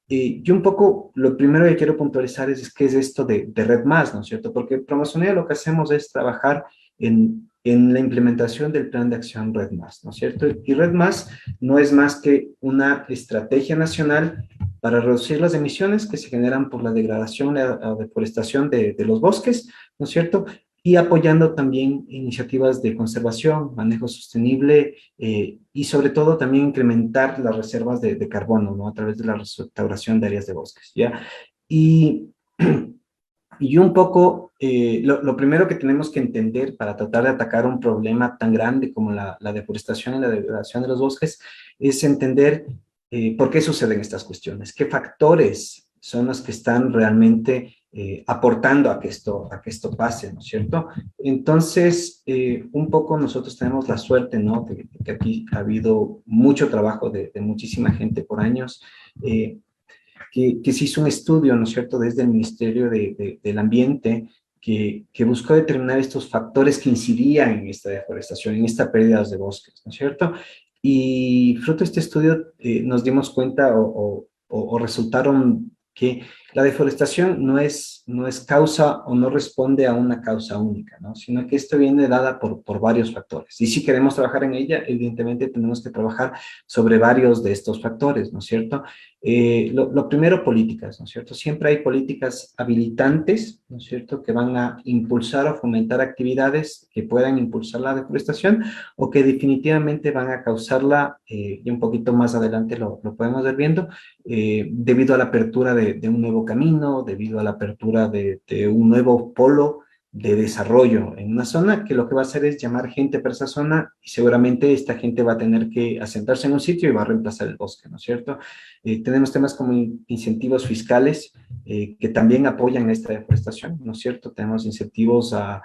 D: Y un poco, lo primero que quiero puntualizar es qué es esto de Red Más, ¿no es cierto? Porque Promociones lo que hacemos es trabajar en la implementación del plan de acción Red Más, ¿no es cierto? Y Red Más no es más que una estrategia nacional para reducir las emisiones que se generan por la degradación, la deforestación de los bosques, ¿no es cierto? Y apoyando también iniciativas de conservación, manejo sostenible, y sobre todo también incrementar las reservas de carbono, ¿no? A través de la restauración de áreas de bosques, ¿ya? Y, y un poco, lo primero que tenemos que entender para tratar de atacar un problema tan grande como la deforestación y la degradación de los bosques es entender por qué suceden estas cuestiones, qué factores son los que están realmente aportando a que esto pase, ¿no es cierto? Entonces, un poco nosotros tenemos la suerte, ¿no? Que aquí ha habido mucho trabajo de muchísima gente por años, que se hizo un estudio, ¿no es cierto?, desde el Ministerio del Ambiente, que buscó determinar estos factores que incidían en esta deforestación, en esta pérdida de bosques, ¿no es cierto? Y fruto de este estudio nos dimos cuenta o resultaron que la deforestación no es causa o no responde a una causa única, ¿no? Sino que esto viene dada por varios factores. Y si queremos trabajar en ella, evidentemente tenemos que trabajar sobre varios de estos factores, ¿no es cierto? Lo primero, políticas, ¿no es cierto? Siempre hay políticas habilitantes, ¿no es cierto?, que van a impulsar o fomentar actividades que puedan impulsar la deforestación o que definitivamente van a causarla, y un poquito más adelante lo podemos ver viendo, debido a la apertura de un nuevo camino, debido a la apertura de un nuevo polo de desarrollo en una zona, que lo que va a hacer es llamar gente para esa zona y seguramente esta gente va a tener que asentarse en un sitio y va a reemplazar el bosque, ¿no es cierto? Tenemos temas como incentivos fiscales que también apoyan esta deforestación, ¿no es cierto? Tenemos incentivos a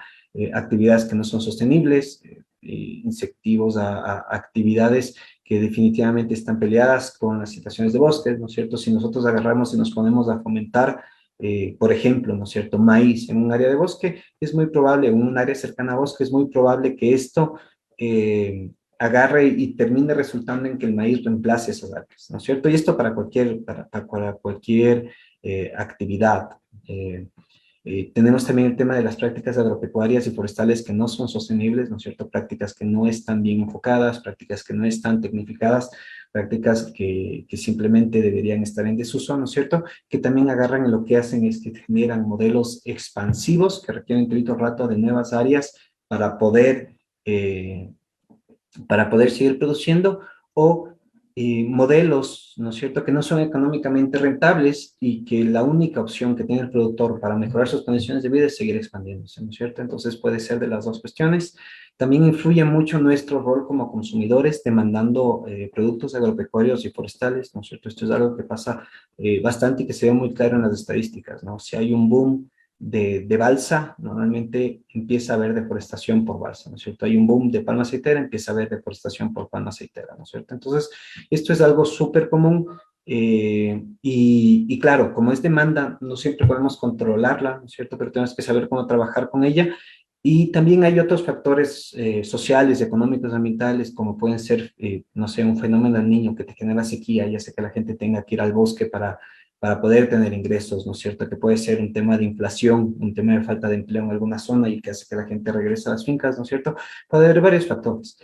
D: actividades que no son sostenibles, incentivos a actividades que definitivamente están peleadas con las situaciones de bosques, ¿no es cierto? Si nosotros agarramos y nos ponemos a fomentar, por ejemplo, ¿no es cierto?, maíz en un área de bosque, es muy probable, en un área cercana a bosque, es muy probable que esto agarre y termine resultando en que el maíz reemplace esas áreas, ¿no es cierto? Y esto para cualquier actividad. Tenemos también el tema de las prácticas agropecuarias y forestales que no son sostenibles, ¿no es cierto? Prácticas que no están bien enfocadas, prácticas que no están tecnificadas, prácticas que simplemente deberían estar en desuso, ¿no es cierto? Que también agarran y lo que hacen es que generan modelos expansivos que requieren todo el rato de nuevas áreas para poder seguir produciendo, o modelos, ¿no es cierto?, que no son económicamente rentables y que la única opción que tiene el productor para mejorar sus condiciones de vida es seguir expandiéndose, ¿no es cierto? Entonces puede ser de las dos cuestiones. También influye mucho nuestro rol como consumidores demandando productos agropecuarios y forestales, ¿no es cierto? Esto es algo que pasa bastante y que se ve muy claro en las estadísticas, ¿no? Si hay un boom de balsa, normalmente empieza a haber deforestación por balsa, ¿no es cierto? Hay un boom de palma aceitera, empieza a haber deforestación por palma aceitera, ¿no es cierto? Entonces, esto es algo súper común, y claro, como es demanda, no siempre podemos controlarla, ¿no es cierto? Pero tenemos que saber cómo trabajar con ella Y también hay otros factores sociales, económicos, ambientales, como pueden ser, no sé, un fenómeno del niño que te genera sequía y hace que la gente tenga que ir al bosque para poder tener ingresos, ¿no es cierto? Que puede ser un tema de inflación, un tema de falta de empleo en alguna zona y que hace que la gente regrese a las fincas, ¿no es cierto? Puede haber varios factores.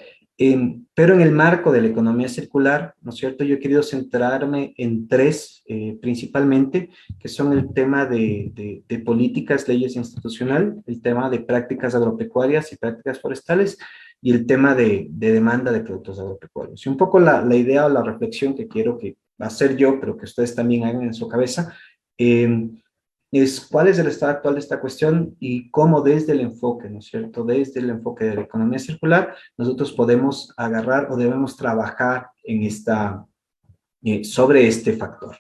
D: Pero en el marco de la economía circular, ¿no es cierto? Yo he querido centrarme en tres principalmente, que son el tema de políticas, leyes institucional, el tema de prácticas agropecuarias y prácticas forestales, y el tema de demanda de productos agropecuarios. Y un poco la idea o la reflexión que quiero que hacer yo, pero que ustedes también hagan en su cabeza, eh, es cuál es el estado actual de esta cuestión y cómo desde el enfoque, ¿no es cierto? Desde el enfoque de la economía circular, nosotros podemos agarrar o debemos trabajar en sobre este factor.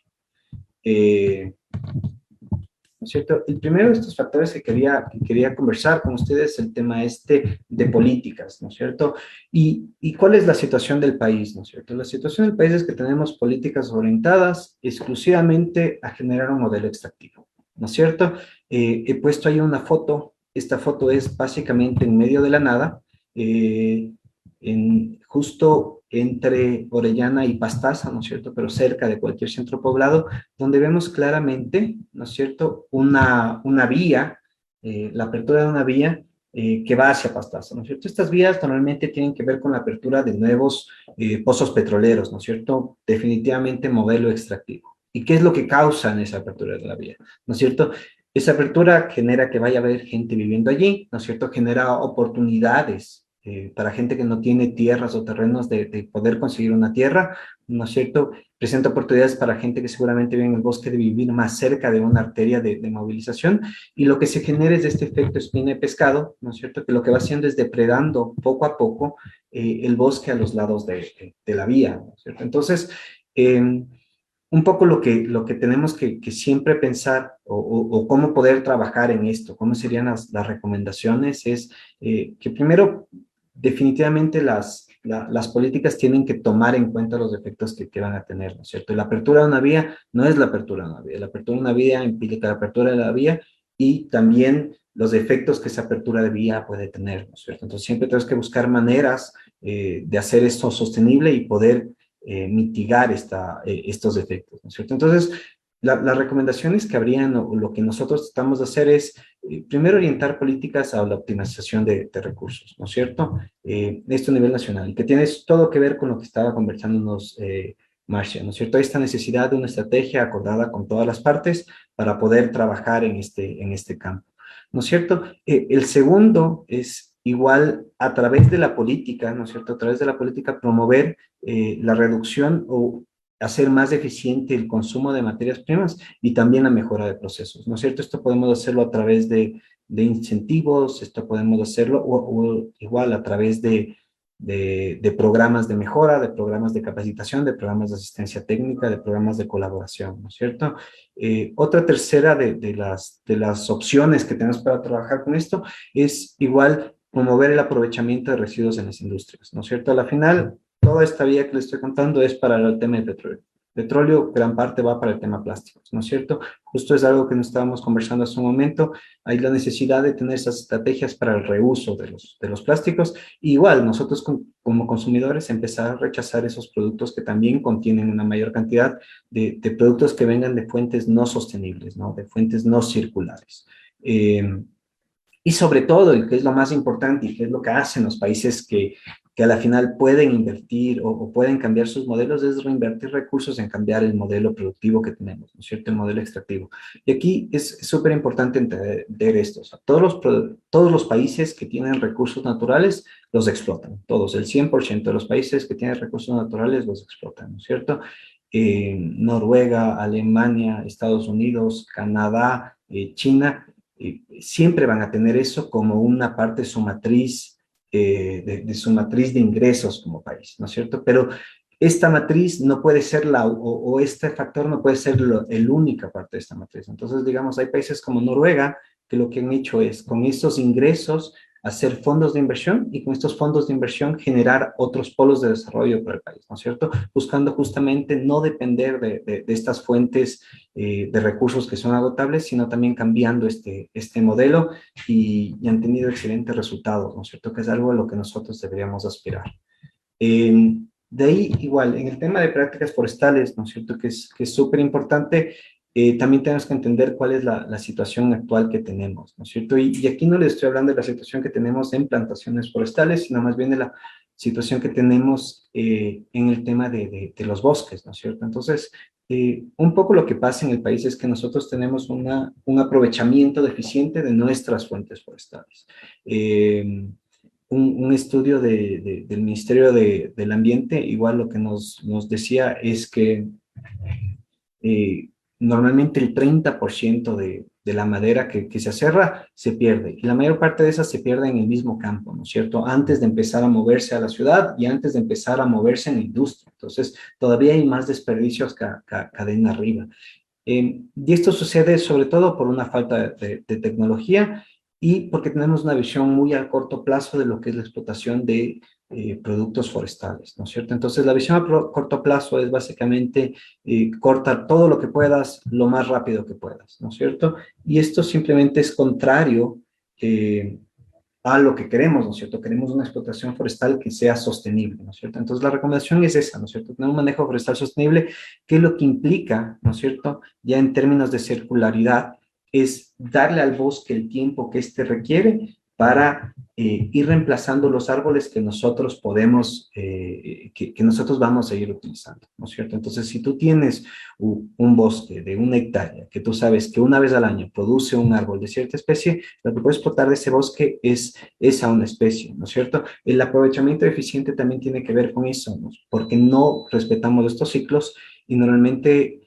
D: ¿No es cierto? El primero de estos factores que quería conversar con ustedes es el tema de políticas, ¿no es cierto? Y cuál es la situación del país, ¿no es cierto? La situación del país es que tenemos políticas orientadas exclusivamente a generar un modelo extractivo, ¿no es cierto? He puesto ahí una foto, esta foto es básicamente en medio de la nada, justo entre Orellana y Pastaza, ¿no es cierto? Pero cerca de cualquier centro poblado, donde vemos claramente, ¿no es cierto?, una vía, la apertura de una vía que va hacia Pastaza, ¿no es cierto? Estas vías normalmente tienen que ver con la apertura de nuevos pozos petroleros, ¿no es cierto? Definitivamente modelo extractivo. ¿Y qué es lo que causa en esa apertura de la vía? ¿No es cierto? Esa apertura genera que vaya a haber gente viviendo allí, ¿no es cierto? Genera oportunidades para gente que no tiene tierras o terrenos de poder conseguir una tierra, ¿no es cierto? Presenta oportunidades para gente que seguramente vive en el bosque de vivir más cerca de una arteria de movilización, y lo que se genera es este efecto espina de pescado, ¿no es cierto? Que lo que va haciendo es depredando poco a poco el bosque a los lados de la vía, ¿no es cierto? Entonces, un poco lo que tenemos que siempre pensar o cómo poder trabajar en esto, cómo serían las recomendaciones, es que primero definitivamente las políticas tienen que tomar en cuenta los efectos que van a tener, ¿no es cierto? Y la apertura de una vía no es la apertura de una vía, la apertura de una vía implica la apertura de la vía y también los efectos que esa apertura de vía puede tener, ¿no es cierto? Entonces siempre tenemos que buscar maneras de hacer esto sostenible y poder mitigar estos efectos, ¿no es cierto? Entonces, las recomendaciones que habrían o lo que nosotros tratamos de hacer es, primero, orientar políticas a la optimización de recursos, ¿no es cierto? Esto a nivel nacional, y que tiene todo que ver con lo que estaba conversándonos Marcia, ¿no es cierto? Esta necesidad de una estrategia acordada con todas las partes para poder trabajar en este campo, ¿no es cierto? El segundo es igual a través de la política, ¿no es cierto? A través de la política promover la reducción o hacer más eficiente el consumo de materias primas y también la mejora de procesos, ¿no es cierto? Esto podemos hacerlo a través de incentivos, esto podemos hacerlo o igual a través de programas de mejora, de programas de capacitación, de programas de asistencia técnica, de programas de colaboración, ¿no es cierto? Otra tercera de las opciones que tenemos para trabajar con esto es igual promover el aprovechamiento de residuos en las industrias, ¿no es cierto? A la final, toda esta vía que les estoy contando es para el tema de petróleo. Petróleo, gran parte va para el tema plásticos, ¿no es cierto? Justo es algo que nos estábamos conversando hace un momento. Hay la necesidad de tener esas estrategias para el reuso de los plásticos. Y igual, nosotros como consumidores empezar a rechazar esos productos que también contienen una mayor cantidad de productos que vengan de fuentes no sostenibles, ¿no? De fuentes no circulares. Y sobre todo, y que es lo más importante y que es lo que hacen los países que a la final pueden invertir o pueden cambiar sus modelos, es reinvertir recursos en cambiar el modelo productivo que tenemos, ¿no es cierto? El modelo extractivo. Y aquí es súper importante entender esto. O sea, todos los países que tienen recursos naturales los explotan. Todos, el 100% de los países que tienen recursos naturales los explotan, ¿no es cierto? Noruega, Alemania, Estados Unidos, Canadá, China, siempre van a tener eso como una parte de su matriz, de su matriz de ingresos como país, ¿no es cierto? Pero esta matriz no puede ser o este factor no puede ser el única parte de esta matriz. Entonces, digamos, hay países como Noruega que lo que han hecho es, con estos ingresos, hacer fondos de inversión y con estos fondos de inversión generar otros polos de desarrollo para el país, ¿no es cierto? Buscando justamente no depender de estas fuentes de recursos que son agotables, sino también cambiando este modelo y han tenido excelentes resultados, ¿no es cierto? Que es algo a lo que nosotros deberíamos aspirar. De ahí, igual, en el tema de prácticas forestales, ¿no es cierto? Que es súper importante, también tenemos que entender cuál es la situación actual que tenemos, ¿no es cierto? Y aquí no les estoy hablando de la situación que tenemos en plantaciones forestales, sino más bien de la situación que tenemos en el tema de los bosques, ¿no es cierto? Entonces, un poco lo que pasa en el país es que nosotros tenemos un aprovechamiento deficiente de nuestras fuentes forestales. Un estudio del Ministerio del Ambiente, igual lo que nos decía es que eh, normalmente el 30% de la madera que se aserra se pierde, y la mayor parte de esa se pierde en el mismo campo, ¿no es cierto? Antes de empezar a moverse a la ciudad y antes de empezar a moverse en la industria. Entonces, todavía hay más desperdicios cadena arriba. Y esto sucede sobre todo por una falta de tecnología y porque tenemos una visión muy a corto plazo de lo que es la explotación de productos forestales, ¿no es cierto? Entonces, la visión a corto plazo es básicamente cortar todo lo que puedas lo más rápido que puedas, ¿no es cierto? Y esto simplemente es contrario a lo que queremos, ¿no es cierto? Queremos una explotación forestal que sea sostenible, ¿no es cierto? Entonces, la recomendación es esa, ¿no es cierto? Tener un manejo forestal sostenible, que es lo que implica, ¿no es cierto? Ya en términos de circularidad, es darle al bosque el tiempo que éste requiere para ir reemplazando los árboles que nosotros podemos, que nosotros vamos a ir utilizando, ¿no es cierto? Entonces, si tú tienes un bosque de 1 hectárea, que tú sabes que una vez al año produce un árbol de cierta especie, lo que puedes explotar de ese bosque es esa una especie, ¿no es cierto? El aprovechamiento eficiente también tiene que ver con eso, ¿no? Porque no respetamos estos ciclos y normalmente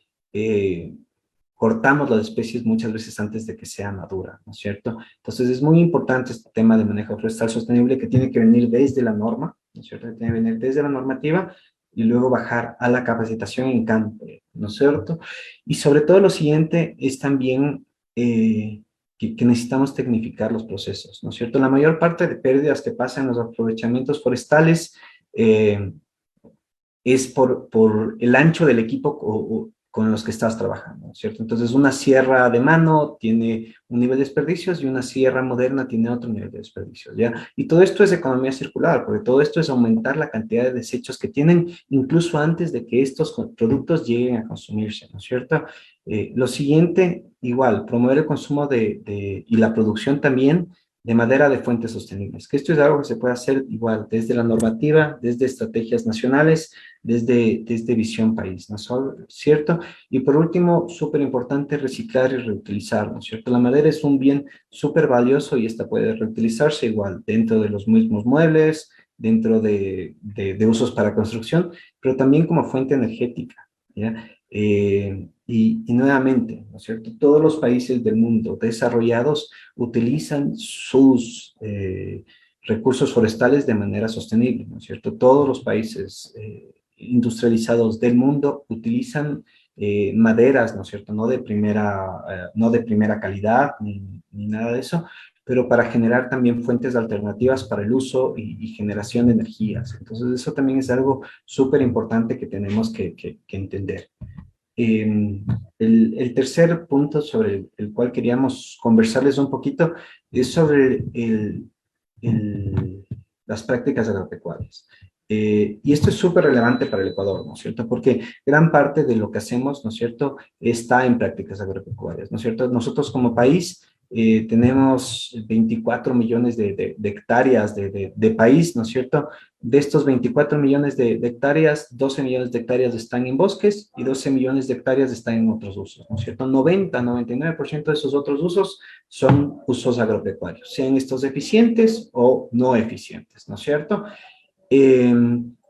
D: cortamos las especies muchas veces antes de que sea madura, ¿no es cierto? Entonces es muy importante este tema de manejo forestal sostenible que tiene que venir desde la norma, ¿no es cierto? Que tiene que venir desde la normativa y luego bajar a la capacitación en campo, ¿no es cierto? Y sobre todo lo siguiente es también que necesitamos tecnificar los procesos, ¿no es cierto? La mayor parte de pérdidas que pasan en los aprovechamientos forestales es por el ancho del equipo con los que estás trabajando, ¿no es cierto? Entonces, una sierra de mano tiene un nivel de desperdicios y una sierra moderna tiene otro nivel de desperdicios, ¿ya? Y todo esto es economía circular, porque todo esto es aumentar la cantidad de desechos que tienen incluso antes de que estos productos lleguen a consumirse, ¿no es cierto? Lo siguiente, igual, promover el consumo y la producción también de madera de fuentes sostenibles, que esto es algo que se puede hacer igual desde la normativa, desde estrategias nacionales, desde visión país, ¿no es cierto? Y por último, súper importante, reciclar y reutilizar, ¿no es cierto? La madera es un bien súper valioso y esta puede reutilizarse igual dentro de los mismos muebles, dentro de usos para construcción, pero también como fuente energética, ¿ya? Y nuevamente, ¿no es cierto? Todos los países del mundo desarrollados utilizan sus recursos forestales de manera sostenible, ¿no es cierto? Todos los países industrializados del mundo utilizan maderas, ¿no es cierto? No de primera calidad ni nada de eso, pero para generar también fuentes alternativas para el uso y generación de energías. Entonces, eso también es algo súper importante que tenemos que entender. El tercer punto sobre el cual queríamos conversarles un poquito es sobre las prácticas agropecuarias. Y esto es súper relevante para el Ecuador, ¿no es cierto? Porque gran parte de lo que hacemos, ¿no es cierto?, está en prácticas agropecuarias, ¿no es cierto? Nosotros como país tenemos 24 millones de hectáreas de país, ¿no es cierto? De estos 24 millones de hectáreas, 12 millones de hectáreas están en bosques y 12 millones de hectáreas están en otros usos, ¿no es cierto? 99% de esos otros usos son usos agropecuarios, sean estos eficientes o no eficientes, ¿no es cierto?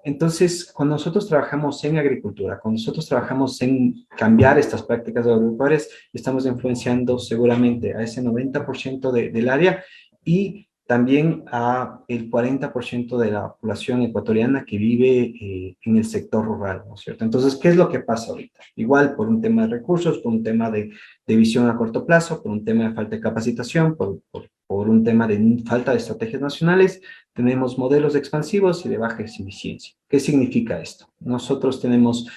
D: Entonces, cuando nosotros trabajamos en agricultura, cuando nosotros trabajamos en cambiar estas prácticas agropecuarias, estamos influenciando seguramente a ese 90% del área y también a el 40% de la población ecuatoriana que vive en el sector rural, ¿no es cierto? Entonces, ¿qué es lo que pasa ahorita? Igual por un tema de recursos, por un tema de visión a corto plazo, por un tema de falta de capacitación, por por un tema de falta de estrategias nacionales, tenemos modelos expansivos y de baja eficiencia. ¿Qué significa esto? Nosotros tenemos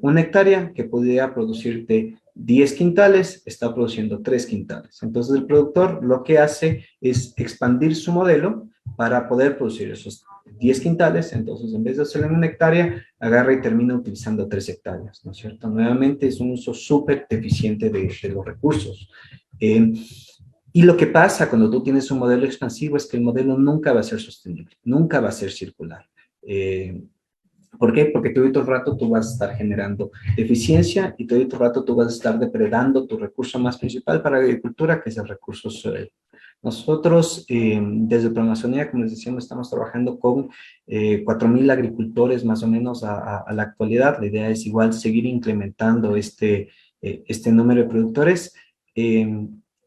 D: una hectárea que podría producirte 10 quintales, está produciendo 3 quintales. Entonces el productor lo que hace es expandir su modelo para poder producir esos 10 quintales. Entonces, en vez de hacerlo en una hectárea, agarra y termina utilizando 3 hectáreas, ¿no es cierto? Nuevamente es un uso súper deficiente de los recursos. Y lo que pasa cuando tú tienes un modelo expansivo es que el modelo nunca va a ser sostenible, nunca va a ser circular. ¿Por qué? Porque todo el rato tú vas a estar generando eficiencia y todo el rato tú vas a estar depredando tu recurso más principal para la agricultura, que es el recurso suelo. Nosotros, desde Proamazonía, como les decíamos, estamos trabajando con 4.000 agricultores más o menos a la actualidad. La idea es igual seguir incrementando este número de productores.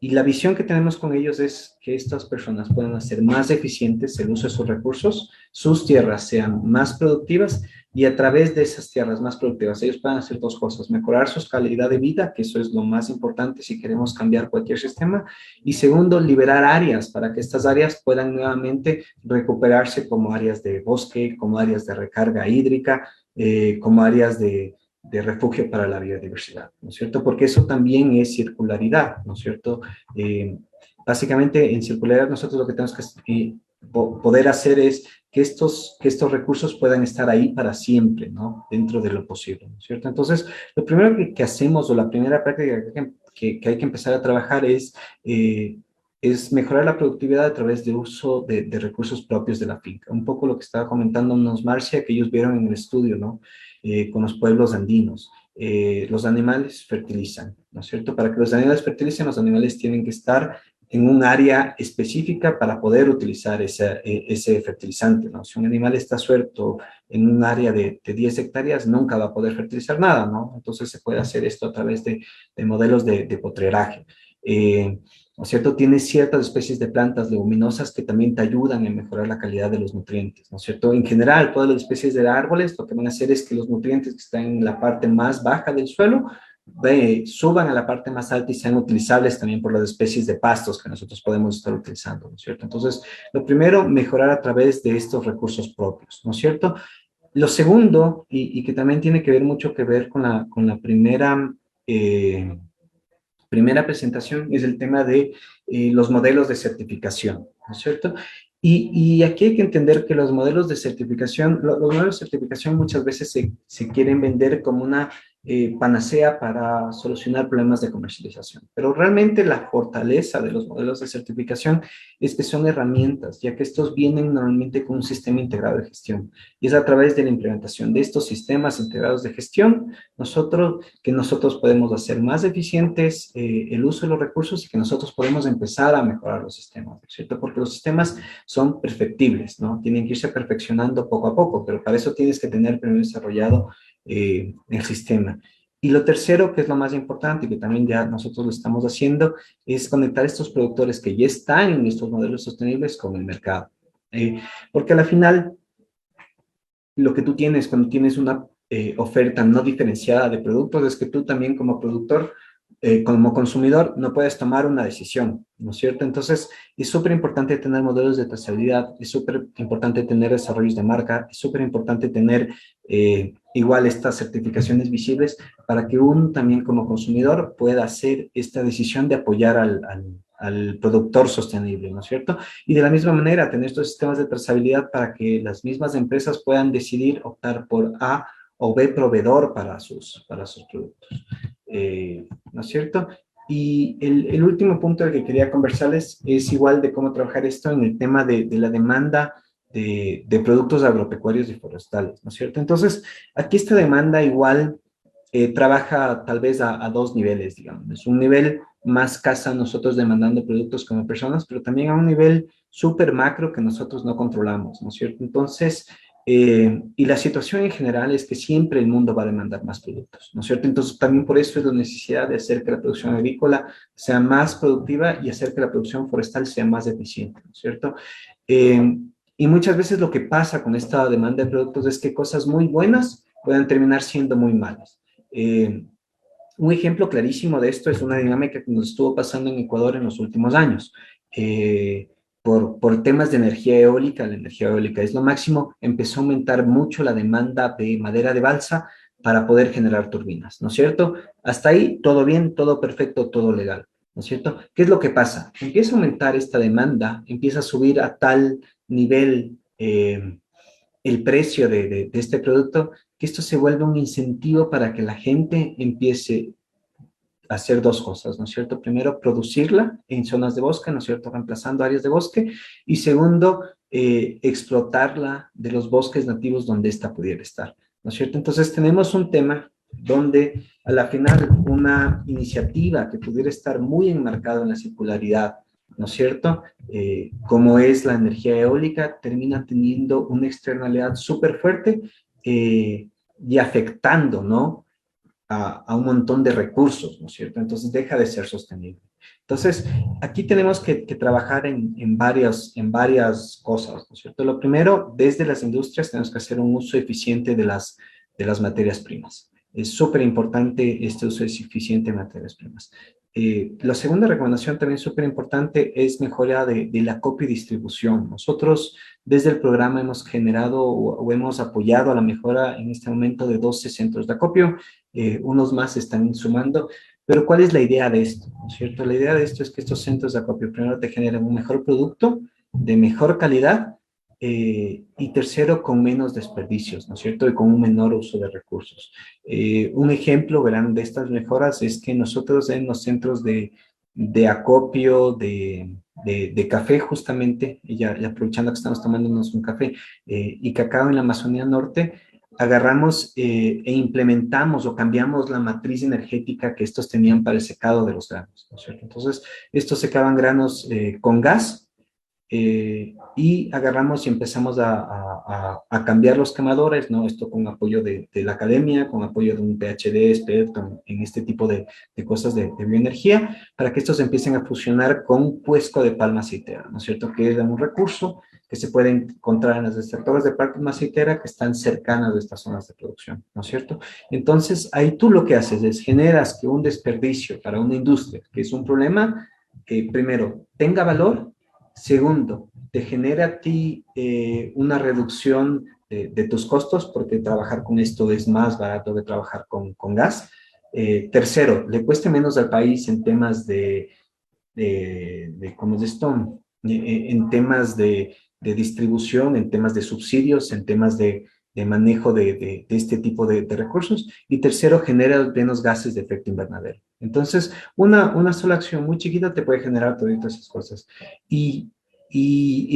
D: Y la visión que tenemos con ellos es que estas personas puedan hacer más eficientes el uso de sus recursos, sus tierras sean más productivas y a través de esas tierras más productivas ellos puedan hacer 2 cosas: mejorar su calidad de vida, que eso es lo más importante si queremos cambiar cualquier sistema, y segundo, liberar áreas para que estas áreas puedan nuevamente recuperarse como áreas de bosque, como áreas de recarga hídrica, como áreas de refugio para la biodiversidad, ¿no es cierto? Porque eso también es circularidad, ¿no es cierto? Básicamente en circularidad nosotros lo que tenemos que poder hacer es que estos recursos puedan estar ahí para siempre, ¿no? Dentro de lo posible, ¿no es cierto? Entonces, lo primero que hacemos, o la primera práctica que hay que empezar a trabajar es mejorar la productividad a través de uso de recursos propios de la finca. Un poco lo que estaba comentándonos Marcia, que ellos vieron en el estudio, ¿no? Con los pueblos andinos. Los animales fertilizan, ¿no es cierto? Para que los animales fertilicen, los animales tienen que estar en un área específica para poder utilizar ese fertilizante, ¿no? Si un animal está suelto en un área de 10 hectáreas, nunca va a poder fertilizar nada, ¿no? Entonces se puede hacer esto a través de modelos de potreraje. ¿No es cierto? Tienes ciertas especies de plantas leguminosas que también te ayudan a mejorar la calidad de los nutrientes, ¿no es cierto? En general, todas las especies de árboles lo que van a hacer es que los nutrientes que están en la parte más baja del suelo suban a la parte más alta y sean utilizables también por las especies de pastos que nosotros podemos estar utilizando, ¿no es cierto? Entonces, lo primero, mejorar a través de estos recursos propios, ¿no es cierto? Lo segundo, y que también tiene que ver mucho que ver con la primera presentación, es el tema de los modelos de certificación, ¿no es cierto? Y aquí hay que entender que los modelos de certificación, los modelos de certificación muchas veces se quieren vender como una panacea para solucionar problemas de comercialización. Pero realmente la fortaleza de los modelos de certificación es que son herramientas, ya que estos vienen normalmente con un sistema integrado de gestión. Y es a través de la implementación de estos sistemas integrados de gestión que nosotros podemos hacer más eficientes el uso de los recursos y que nosotros podemos empezar a mejorar los sistemas, ¿cierto? Porque los sistemas son perfectibles, ¿no? Tienen que irse perfeccionando poco a poco, pero para eso tienes que tener primero desarrollado el sistema. Y lo tercero, que es lo más importante y que también ya nosotros lo estamos haciendo, es conectar estos productores que ya están en estos modelos sostenibles con el mercado. Porque a la final, lo que tú tienes cuando tienes una oferta no diferenciada de productos es que tú también como productor, como consumidor, no puedes tomar una decisión, ¿no es cierto? Entonces, es súper importante tener modelos de trazabilidad, es súper importante tener desarrollos de marca, es súper importante tener igual estas certificaciones visibles para que uno también como consumidor pueda hacer esta decisión de apoyar al productor sostenible, ¿no es cierto? Y de la misma manera, tener estos sistemas de trazabilidad para que las mismas empresas puedan decidir optar por A o B proveedor para sus productos. ¿No es cierto? Y el último punto del que quería conversarles es igual de cómo trabajar esto en el tema de la demanda de productos agropecuarios y forestales, ¿no es cierto? Entonces, aquí esta demanda igual trabaja tal vez a 2 niveles, digamos. Es un nivel más casa nosotros demandando productos como personas, pero también a un nivel súper macro que nosotros no controlamos, ¿no es cierto? Entonces, y la situación en general es que siempre el mundo va a demandar más productos, ¿no es cierto? Entonces, también por eso es la necesidad de hacer que la producción agrícola sea más productiva y hacer que la producción forestal sea más eficiente, ¿no es cierto? Y muchas veces lo que pasa con esta demanda de productos es que cosas muy buenas pueden terminar siendo muy malas. Un ejemplo clarísimo de esto es una dinámica que nos estuvo pasando en Ecuador en los últimos años. por temas de energía eólica. La energía eólica es lo máximo, empezó a aumentar mucho la demanda de madera de balsa para poder generar turbinas, ¿no es cierto? Hasta ahí todo bien, todo perfecto, todo legal, ¿no es cierto? ¿Qué es lo que pasa? Empieza a aumentar esta demanda, empieza a subir a tal nivel el precio de este producto, que esto se vuelve un incentivo para que la gente empiece a hacer dos cosas, ¿no es cierto? Primero, producirla en zonas de bosque, ¿no es cierto? Reemplazando áreas de bosque. Y segundo, explotarla de los bosques nativos donde ésta pudiera estar, ¿no es cierto? Entonces tenemos un tema donde a la final una iniciativa que pudiera estar muy enmarcada en la circularidad, ¿no es cierto? Como es la energía eólica, termina teniendo una externalidad súper fuerte y afectando, ¿no? A un montón de recursos, ¿no es cierto? Entonces deja de ser sostenible. Entonces, aquí tenemos que trabajar en varias cosas, ¿no es cierto? Lo primero, desde las industrias tenemos que hacer un uso eficiente de las materias primas. Es súper importante este uso eficiente de materias primas. La segunda recomendación también súper importante es mejora de la copia y distribución. Nosotros desde el programa hemos generado o hemos apoyado a la mejora en este momento de 12 centros de acopio, unos más se están sumando, pero ¿cuál es la idea de esto? ¿No es cierto? La idea de esto es que estos centros de acopio primero te generen un mejor producto, de mejor calidad, y tercero, con menos desperdicios, ¿no es cierto? Y con un menor uso de recursos. Un ejemplo, verán, de estas mejoras es que nosotros en los centros de acopio de café, justamente, y ya aprovechando que estamos tomándonos un café, y cacao en la Amazonía Norte, agarramos e implementamos o cambiamos la matriz energética que estos tenían para el secado de los granos, ¿no es cierto? Entonces, estos secaban granos con gas, y agarramos y empezamos a cambiar los quemadores, ¿no? Esto con apoyo de la academia, con apoyo de un PhD experto en este tipo de cosas de bioenergía, para que estos empiecen a fusionar con cuesco de palma aceitera, ¿no es cierto? Que es un recurso que se puede encontrar en las extractoras de palma aceitera que están cercanas de estas zonas de producción, ¿no es cierto? Entonces, ahí tú lo que haces es generas que un desperdicio para una industria, que es un problema, que primero tenga valor. Segundo, te genera a ti una reducción de tus costos, porque trabajar con esto es más barato que trabajar con gas. Tercero, le cueste menos al país en temas ¿cómo es esto? En temas de distribución, en temas de subsidios, en temas de manejo de este tipo de recursos. Y tercero, genera menos gases de efecto invernadero. Entonces, una sola acción muy chiquita te puede generar todas esas cosas. Y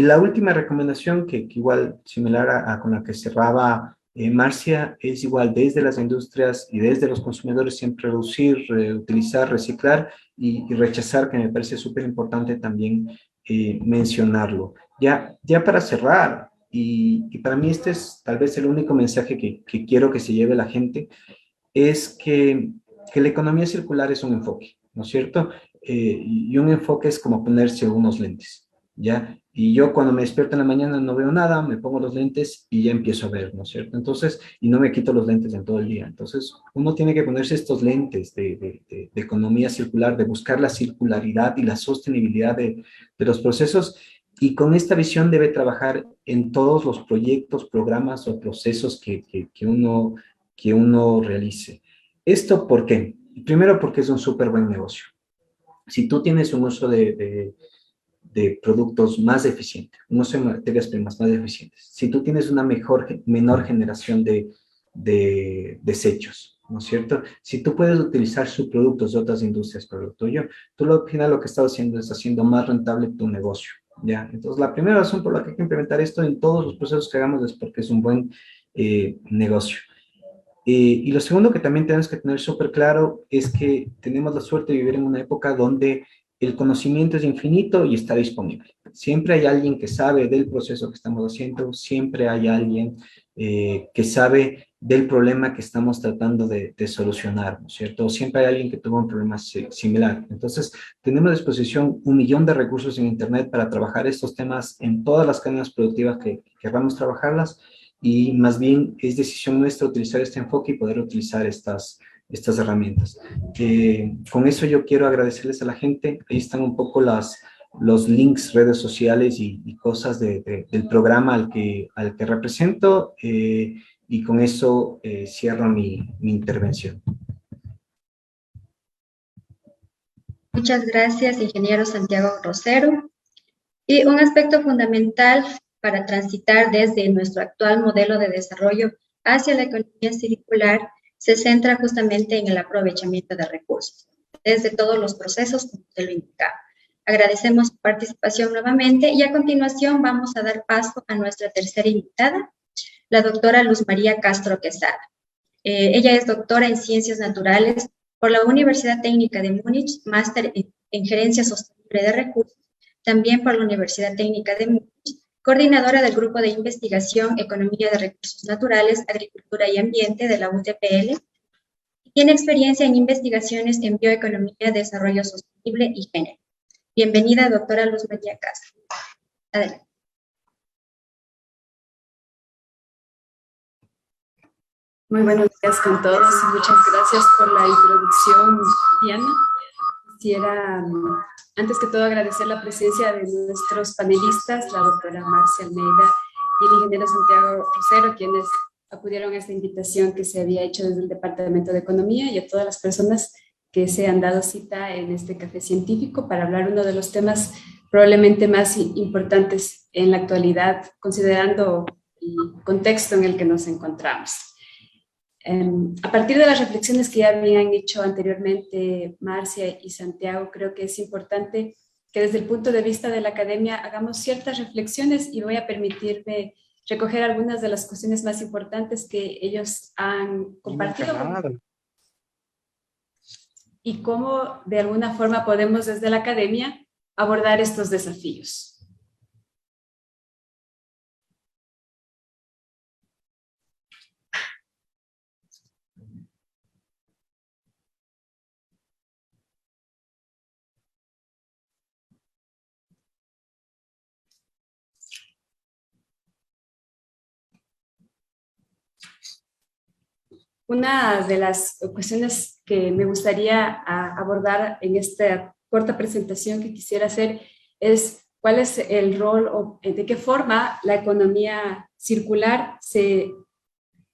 D: la última recomendación, que igual similar con la que cerraba Marcia, es igual desde las industrias y desde los consumidores siempre reducir, reutilizar, reciclar y rechazar, que me parece súper importante también mencionarlo. Ya para cerrar, y para mí este es tal vez el único mensaje que quiero que se lleve la gente, es que la economía circular es un enfoque, ¿no es cierto? Y un enfoque es como ponerse unos lentes, ¿ya? Y yo cuando me despierto en la mañana no veo nada, me pongo los lentes y ya empiezo a ver, ¿no es cierto? Entonces, y no me quito los lentes en todo el día. Entonces, uno tiene que ponerse estos lentes de economía circular, de buscar la circularidad y la sostenibilidad de los procesos, y con esta visión debe trabajar en todos los proyectos, programas o procesos que uno realice. ¿Esto por qué? Primero, porque es un súper buen negocio. Si tú tienes un uso de productos más eficiente, un uso de materias primas más eficientes, si tú tienes una menor generación de desechos, ¿no es cierto? Si tú puedes utilizar subproductos de otras industrias para lo tuyo, tú al final lo que estás haciendo es haciendo más rentable tu negocio, ¿ya? Entonces, la primera razón por la que hay que implementar esto en todos los procesos que hagamos es porque es un buen negocio. Y lo segundo que también tenemos que tener súper claro es que tenemos la suerte de vivir en una época donde el conocimiento es infinito y está disponible. Siempre hay alguien que sabe del proceso que estamos haciendo, siempre hay alguien que sabe del problema que estamos tratando de solucionar, ¿no es cierto? Siempre hay alguien que tuvo un problema similar. Entonces, tenemos a disposición 1.000.000 de recursos en Internet para trabajar estos temas en todas las cadenas productivas que queramos trabajarlas, y más bien es decisión nuestra utilizar este enfoque y poder utilizar estas herramientas. Con eso yo quiero agradecerles a la gente. Ahí están un poco las los links, redes sociales y cosas del programa al que represento, y con eso cierro mi intervención.
A: Muchas gracias, ingeniero Santiago Rosero. Y un aspecto fundamental para transitar desde nuestro actual modelo de desarrollo hacia la economía circular se centra justamente en el aprovechamiento de recursos, desde todos los procesos, como usted lo indicaba. Agradecemos su participación nuevamente y a continuación vamos a dar paso a nuestra tercera invitada, la doctora Luz María Castro Quesada. Ella es doctora en Ciencias Naturales por la Universidad Técnica de Múnich, máster en Gerencia Sostenible de Recursos, también por la Universidad Técnica de Múnich, coordinadora del Grupo de Investigación Economía de Recursos Naturales, Agricultura y Ambiente de la UTPL, y tiene experiencia en investigaciones en bioeconomía, desarrollo sostenible y género. Bienvenida, doctora Luz María Castro. Adelante.
E: Muy buenos días con todos y muchas gracias por la introducción, Diana. Quisiera, antes que todo, agradecer la presencia de nuestros panelistas, la doctora Marcia Almeida y el ingeniero Santiago Rosero, quienes acudieron a esta invitación que se había hecho desde el Departamento de Economía, y a todas las personas que se han dado cita en este café científico para hablar uno de los temas probablemente más importantes en la actualidad, considerando el contexto en el que nos encontramos. A partir de las reflexiones que ya habían hecho anteriormente Marcia y Santiago, creo que es importante que desde el punto de vista de la academia hagamos ciertas reflexiones, y voy a permitirme recoger algunas de las cuestiones más importantes que ellos han compartido y cómo de alguna forma podemos desde la academia abordar estos desafíos. Una de las cuestiones que me gustaría abordar en esta corta presentación que quisiera hacer es cuál es el rol o de qué forma la economía circular se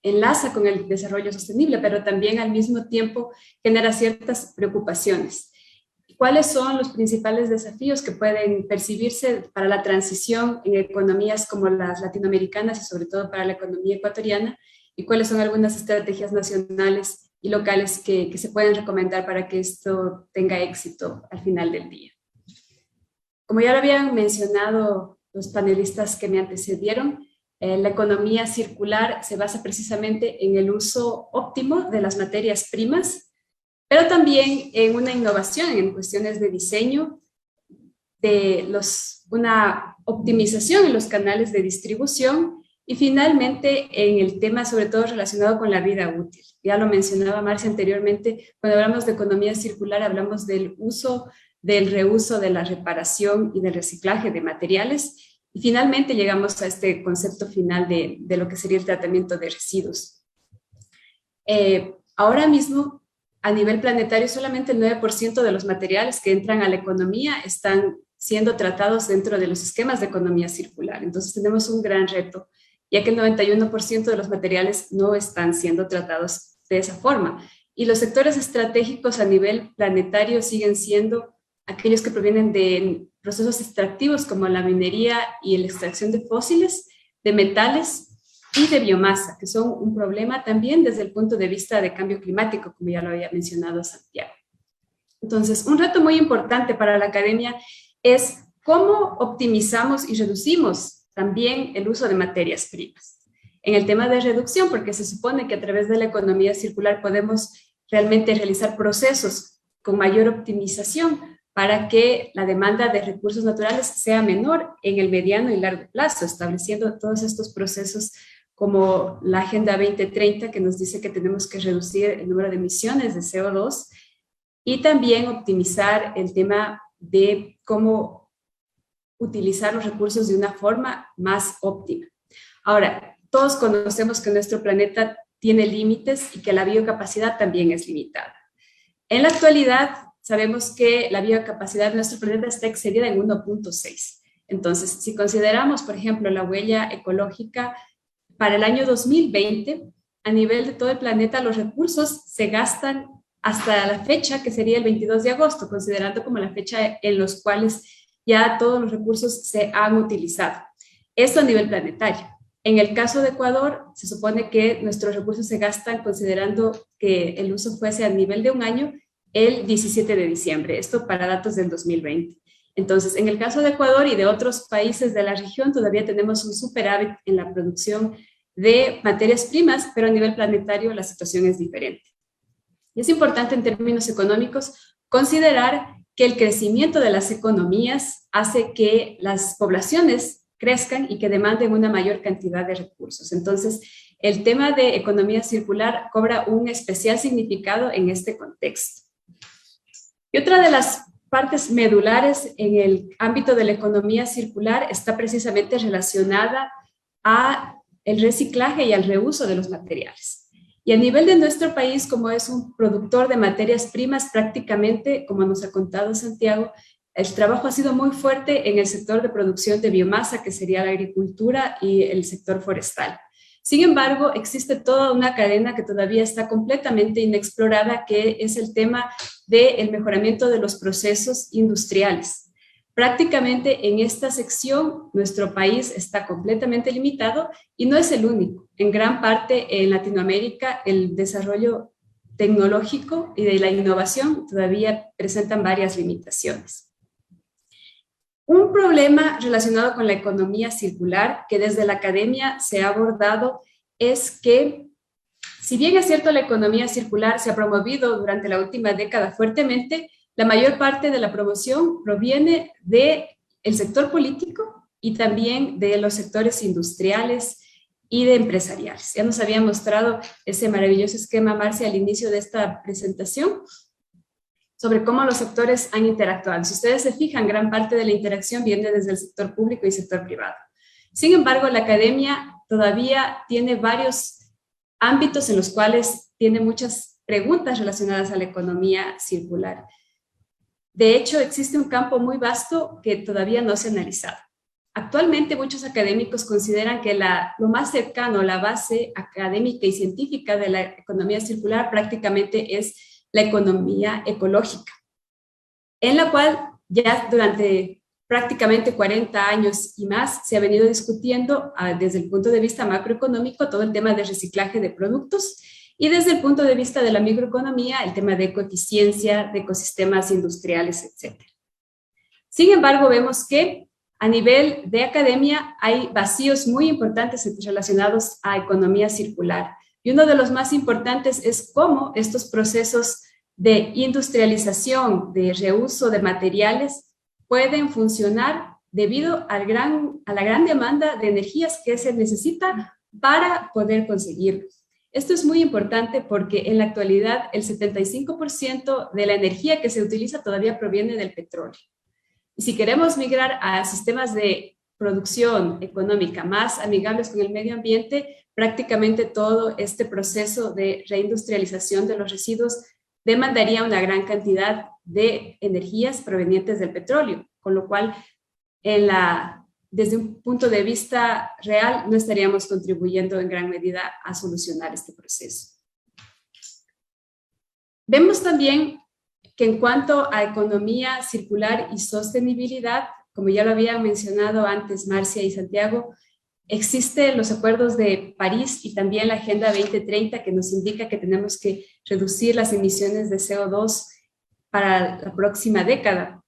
E: enlaza con el desarrollo sostenible, pero también al mismo tiempo genera ciertas preocupaciones. ¿Cuáles son los principales desafíos que pueden percibirse para la transición en economías como las latinoamericanas y sobre todo para la economía ecuatoriana? ¿Y cuáles son algunas estrategias nacionales y locales que se pueden recomendar para que esto tenga éxito al final del día? Como ya lo habían mencionado los panelistas que me antecedieron, la economía circular se basa precisamente en el uso óptimo de las materias primas, pero también en una innovación en cuestiones de diseño, una optimización en los canales de distribución, y finalmente, en el tema sobre todo relacionado con la vida útil. Ya lo mencionaba Marcia anteriormente, cuando hablamos de economía circular hablamos del uso, del reuso, de la reparación y del reciclaje de materiales. Y finalmente llegamos a este concepto final de lo que sería el tratamiento de residuos. Ahora mismo, a nivel planetario, solamente el 9% de los materiales que entran a la economía están siendo tratados dentro de los esquemas de economía circular. Entonces tenemos un gran reto, ya que el 91% de los materiales no están siendo tratados de esa forma. Y los sectores estratégicos a nivel planetario siguen siendo aquellos que provienen de procesos extractivos como la minería y la extracción de fósiles, de metales y de biomasa, que son un problema también desde el punto de vista de cambio climático, como ya lo había mencionado Santiago. Entonces, un reto muy importante para la academia es cómo optimizamos y reducimos también el uso de materias primas. En el tema de reducción, porque se supone que a través de la economía circular podemos realmente realizar procesos con mayor optimización para que la demanda de recursos naturales sea menor en el mediano y largo plazo, estableciendo todos estos procesos como la Agenda 2030, que nos dice que tenemos que reducir el número de emisiones de CO2, y también optimizar el tema de cómo utilizar los recursos de una forma más óptima. Ahora, todos conocemos que nuestro planeta tiene límites y que la biocapacidad también es limitada. En la actualidad, sabemos que la biocapacidad de nuestro planeta está excedida en 1.6. Entonces, si consideramos, por ejemplo, la huella ecológica para el año 2020, a nivel de todo el planeta, los recursos se gastan hasta la fecha, que sería el 22 de agosto, considerando como la fecha en los cuales ya todos los recursos se han utilizado. Esto a nivel planetario. En el caso de Ecuador, se supone que nuestros recursos se gastan considerando que el uso fuese a nivel de un año el 17 de diciembre. Esto para datos del 2020. Entonces, en el caso de Ecuador y de otros países de la región, todavía tenemos un superávit en la producción de materias primas, pero a nivel planetario la situación es diferente. Y es importante en términos económicos considerar que el crecimiento de las economías hace que las poblaciones crezcan y que demanden una mayor cantidad de recursos. Entonces, el tema de economía circular cobra un especial significado en este contexto. Y otra de las partes medulares en el ámbito de la economía circular está precisamente relacionada a el reciclaje y al reuso de los materiales. Y a nivel de nuestro país, como es un productor de materias primas, prácticamente, como nos ha contado Santiago, el trabajo ha sido muy fuerte en el sector de producción de biomasa, que sería la agricultura y el sector forestal. Sin embargo, existe toda una cadena que todavía está completamente inexplorada, que es el tema del mejoramiento de los procesos industriales. Prácticamente en esta sección nuestro país está completamente limitado y no es el único. En gran parte en Latinoamérica el desarrollo tecnológico y de la innovación todavía presentan varias limitaciones. Un problema relacionado con la economía circular que desde la academia se ha abordado es que, si bien es cierto la economía circular se ha promovido durante la última década fuertemente, la mayor parte de la promoción proviene del sector político y también de los sectores industriales y de empresariales. Ya nos había mostrado ese maravilloso esquema, Marcia, al inicio de esta presentación, sobre cómo los sectores han interactuado. Si ustedes se fijan, gran parte de la interacción viene desde el sector público y sector privado. Sin embargo, la academia todavía tiene varios ámbitos en los cuales tiene muchas preguntas relacionadas a la economía circular. De hecho, existe un campo muy vasto que todavía no se ha analizado. Actualmente, muchos académicos consideran que lo más cercano, la base académica y científica de la economía circular prácticamente es la economía ecológica, en la cual ya durante prácticamente 40 años y más se ha venido discutiendo desde el punto de vista macroeconómico todo el tema de reciclaje de productos y desde el punto de vista de la microeconomía el tema de ecoeficiencia, de ecosistemas industriales, etc. Sin embargo, vemos que a nivel de academia hay vacíos muy importantes relacionados a economía circular. Y uno de los más importantes es cómo estos procesos de industrialización, de reuso de materiales, pueden funcionar debido a la gran demanda de energías que se necesita para poder conseguirlos. Esto es muy importante porque en la actualidad el 75% de la energía que se utiliza todavía proviene del petróleo. Y si queremos migrar a sistemas de producción económica más amigables con el medio ambiente, prácticamente todo este proceso de reindustrialización de los residuos demandaría una gran cantidad de energías provenientes del petróleo, con lo cual desde un punto de vista real no estaríamos contribuyendo en gran medida a solucionar este proceso. Vemos también que en cuanto a economía circular y sostenibilidad, como ya lo habían mencionado antes Marcia y Santiago, existen los acuerdos de París y también la Agenda 2030 que nos indica que tenemos que reducir las emisiones de CO2 para la próxima década.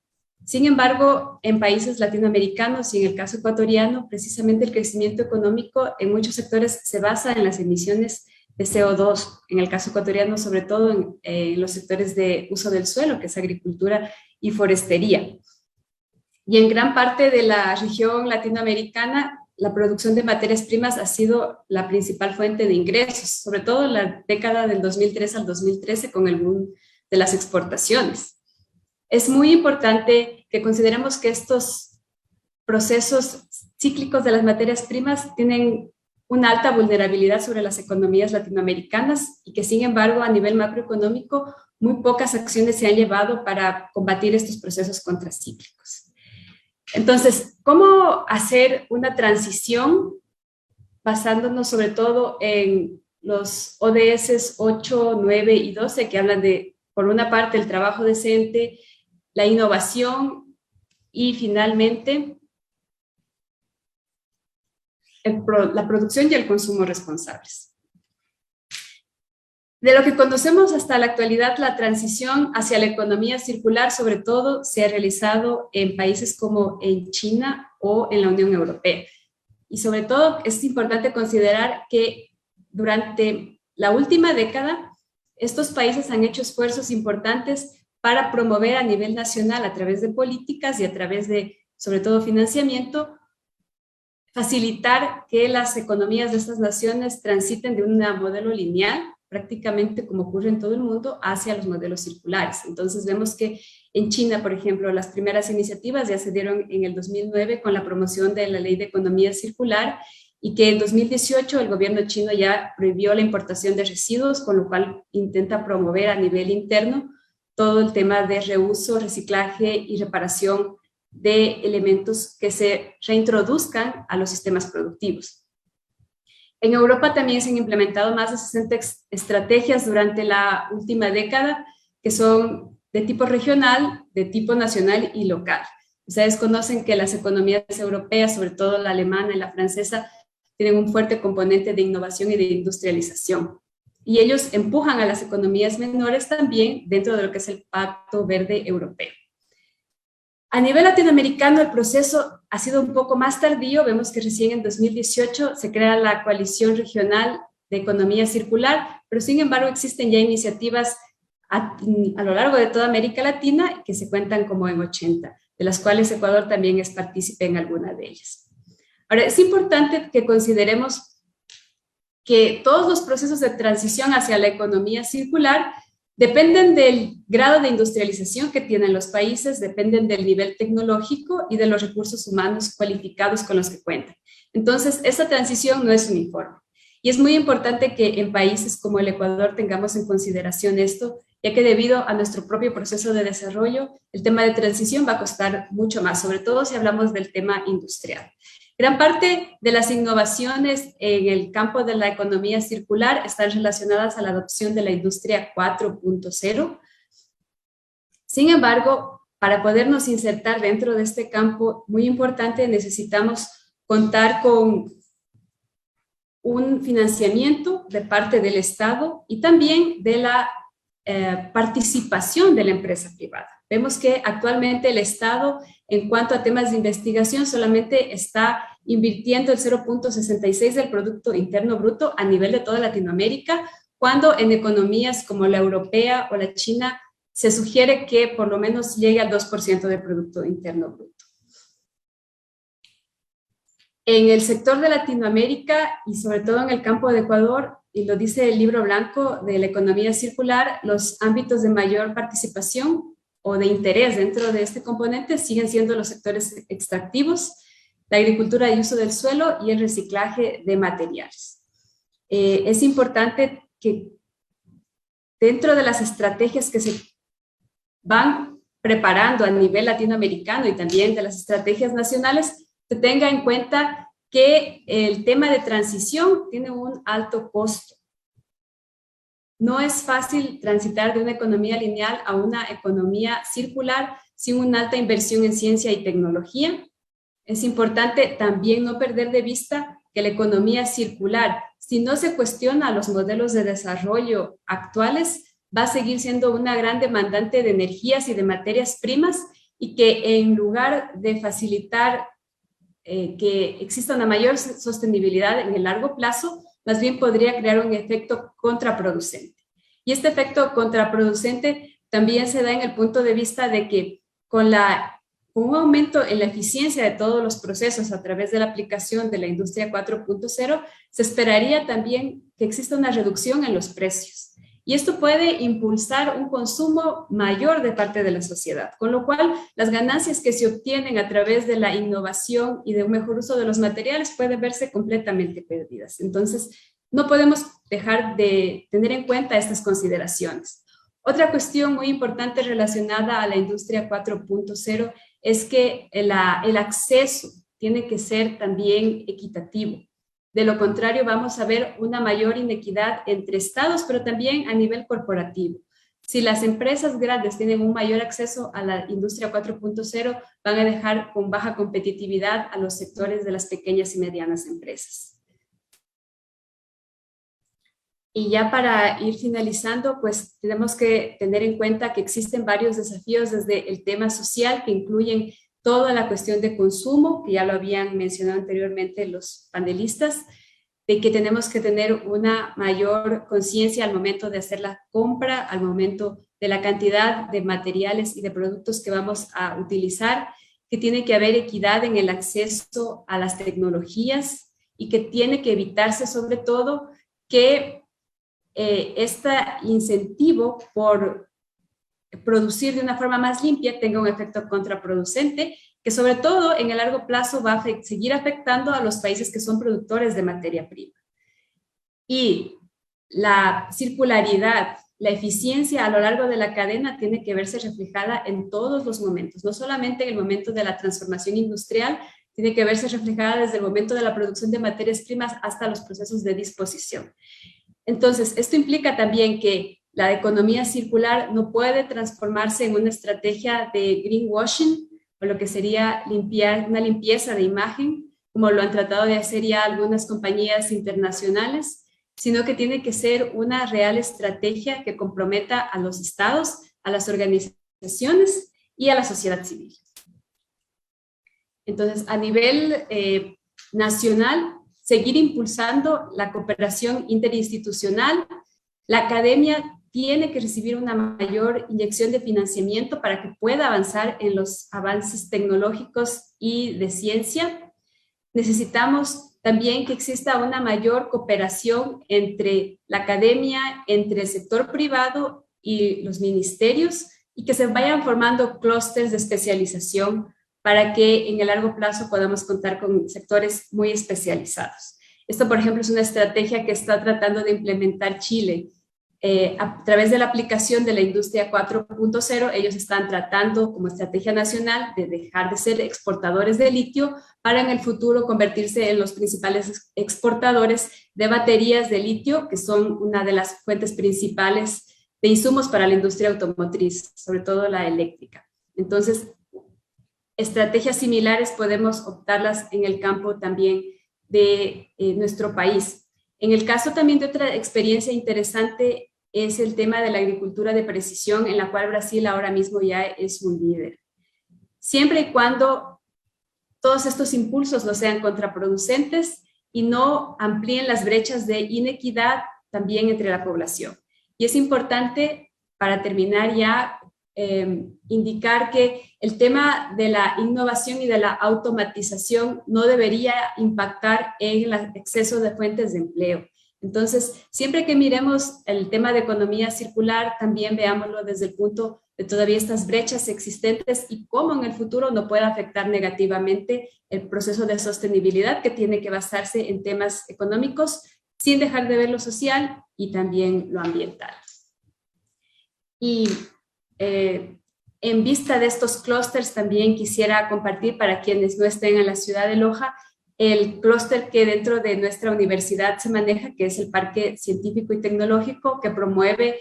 E: Sin embargo, en países latinoamericanos y en el caso ecuatoriano, precisamente el crecimiento económico en muchos sectores se basa en las emisiones de CO2. En el caso ecuatoriano, sobre todo en los sectores de uso del suelo, que es agricultura y forestería. Y en gran parte de la región latinoamericana, la producción de materias primas ha sido la principal fuente de ingresos, sobre todo en la década del 2003 al 2013 con el boom de las exportaciones. Es muy importante que consideremos que estos procesos cíclicos de las materias primas tienen una alta vulnerabilidad sobre las economías latinoamericanas y que, sin embargo, a nivel macroeconómico muy pocas acciones se han llevado para combatir estos procesos contracíclicos. Entonces, ¿cómo hacer una transición basándonos sobre todo en los ODS 8, 9 y 12 que hablan de, por una parte, el trabajo decente, la innovación y finalmente la producción y el consumo responsables? De lo que conocemos hasta la actualidad, la transición hacia la economía circular, sobre todo, se ha realizado en países como en China o en la Unión Europea. Y sobre todo, es importante considerar que durante la última década, estos países han hecho esfuerzos importantes para promover a nivel nacional, a través de políticas y a través de, sobre todo, financiamiento, facilitar que las economías de estas naciones transiten de un modelo lineal, prácticamente como ocurre en todo el mundo, hacia los modelos circulares. Entonces vemos que en China, por ejemplo, las primeras iniciativas ya se dieron en el 2009 con la promoción de la Ley de Economía Circular y que en 2018 el gobierno chino ya prohibió la importación de residuos, con lo cual intenta promover a nivel interno todo el tema de reuso, reciclaje y reparación de elementos que se reintroduzcan a los sistemas productivos. En Europa también se han implementado más de 60 estrategias durante la última década que son de tipo regional, de tipo nacional y local. Ustedes conocen que las economías europeas, sobre todo la alemana y la francesa, tienen un fuerte componente de innovación y de industrialización. Y ellos empujan a las economías menores también dentro de lo que es el Pacto Verde Europeo. A nivel latinoamericano, el proceso ha sido un poco más tardío. Vemos que recién en 2018 se crea la Coalición Regional de Economía Circular, pero sin embargo existen ya iniciativas a lo largo de toda América Latina que se cuentan como en 80, de las cuales Ecuador también es partícipe en alguna de ellas. Ahora, es importante que consideremos que todos los procesos de transición hacia la economía circular dependen del grado de industrialización que tienen los países, dependen del nivel tecnológico y de los recursos humanos cualificados con los que cuentan. Entonces, esa transición no es uniforme. Y es muy importante que en países como el Ecuador tengamos en consideración esto, ya que debido a nuestro propio proceso de desarrollo, el tema de transición va a costar mucho más, sobre todo si hablamos del tema industrial. Gran parte de las innovaciones en el campo de la economía circular están relacionadas a la adopción de la industria 4.0. Sin embargo, para podernos insertar dentro de este campo muy importante, necesitamos contar con un financiamiento de parte del Estado y también de la participación de la empresa privada. Vemos que actualmente el Estado, en cuanto a temas de investigación, solamente está invirtiendo el 0.66 del Producto Interno Bruto a nivel de toda Latinoamérica, cuando en economías como la europea o la china se sugiere que por lo menos llegue al 2% del Producto Interno Bruto. En el sector de Latinoamérica y sobre todo en el campo de Ecuador, y lo dice el libro blanco de la economía circular, los ámbitos de mayor participación o de interés dentro de este componente siguen siendo los sectores extractivos, la agricultura de uso del suelo y el reciclaje de materiales. Es importante que dentro de las estrategias que se van preparando a nivel latinoamericano y también de las estrategias nacionales, se tenga en cuenta que el tema de transición tiene un alto costo. No es fácil transitar de una economía lineal a una economía circular sin una alta inversión en ciencia y tecnología. Es importante también no perder de vista que la economía circular, si no se cuestiona los modelos de desarrollo actuales, va a seguir siendo una gran demandante de energías y de materias primas y que en lugar de facilitar que exista una mayor sostenibilidad en el largo plazo, más bien podría crear un efecto contraproducente. Y este efecto contraproducente también se da en el punto de vista de que con un aumento en la eficiencia de todos los procesos a través de la aplicación de la industria 4.0, se esperaría también que exista una reducción en los precios. Y esto puede impulsar un consumo mayor de parte de la sociedad, con lo cual las ganancias que se obtienen a través de la innovación y de un mejor uso de los materiales pueden verse completamente perdidas. Entonces, no podemos dejar de tener en cuenta estas consideraciones. Otra cuestión muy importante relacionada a la industria 4.0 es que el acceso tiene que ser también equitativo. De lo contrario, vamos a ver una mayor inequidad entre estados, pero también a nivel corporativo. Si las empresas grandes tienen un mayor acceso a la industria 4.0, van a dejar con baja competitividad a los sectores de las pequeñas y medianas empresas. Y ya para ir finalizando, pues tenemos que tener en cuenta que existen varios desafíos desde el tema social que incluyen toda la cuestión de consumo, que ya lo habían mencionado anteriormente los panelistas, de que tenemos que tener una mayor conciencia al momento de hacer la compra, al momento de la cantidad de materiales y de productos que vamos a utilizar, que tiene que haber equidad en el acceso a las tecnologías y que tiene que evitarse sobre todo que este incentivo por producir de una forma más limpia tenga un efecto contraproducente que sobre todo en el largo plazo va a seguir afectando a los países que son productores de materia prima. Y la circularidad, la eficiencia a lo largo de la cadena tiene que verse reflejada en todos los momentos, no solamente en el momento de la transformación industrial, tiene que verse reflejada desde el momento de la producción de materias primas hasta los procesos de disposición. Entonces, esto implica también que la economía circular no puede transformarse en una estrategia de greenwashing, o lo que sería una limpieza de imagen, como lo han tratado de hacer ya algunas compañías internacionales, sino que tiene que ser una real estrategia que comprometa a los estados, a las organizaciones y a la sociedad civil. Entonces, a nivel nacional, seguir impulsando la cooperación interinstitucional. La academia tiene que recibir una mayor inyección de financiamiento para que pueda avanzar en los avances tecnológicos y de ciencia. Necesitamos también que exista una mayor cooperación entre la academia, entre el sector privado y los ministerios, y que se vayan formando clústeres de especialización para que en el largo plazo podamos contar con sectores muy especializados. Esto, por ejemplo, es una estrategia que está tratando de implementar Chile. A través de la aplicación de la industria 4.0, ellos están tratando como estrategia nacional de dejar de ser exportadores de litio para en el futuro convertirse en los principales exportadores de baterías de litio, que son una de las fuentes principales de insumos para la industria automotriz, sobre todo la eléctrica. Entonces, estrategias similares podemos optarlas en el campo también de nuestro país. En el caso también de otra experiencia interesante es el tema de la agricultura de precisión, en la cual Brasil ahora mismo ya es un líder. Siempre y cuando todos estos impulsos no sean contraproducentes y no amplíen las brechas de inequidad también entre la población. Y es importante, para terminar ya, indicar que el tema de la innovación y de la automatización no debería impactar en el exceso de fuentes de empleo. Entonces, siempre que miremos el tema de economía circular, también veámoslo desde el punto de todavía estas brechas existentes y cómo en el futuro no puede afectar negativamente el proceso de sostenibilidad que tiene que basarse en temas económicos sin dejar de ver lo social y también lo ambiental. Y en vista de estos clústeres, también quisiera compartir para quienes no estén en la ciudad de Loja, el clúster que dentro de nuestra universidad se maneja, que es el Parque Científico y Tecnológico, que promueve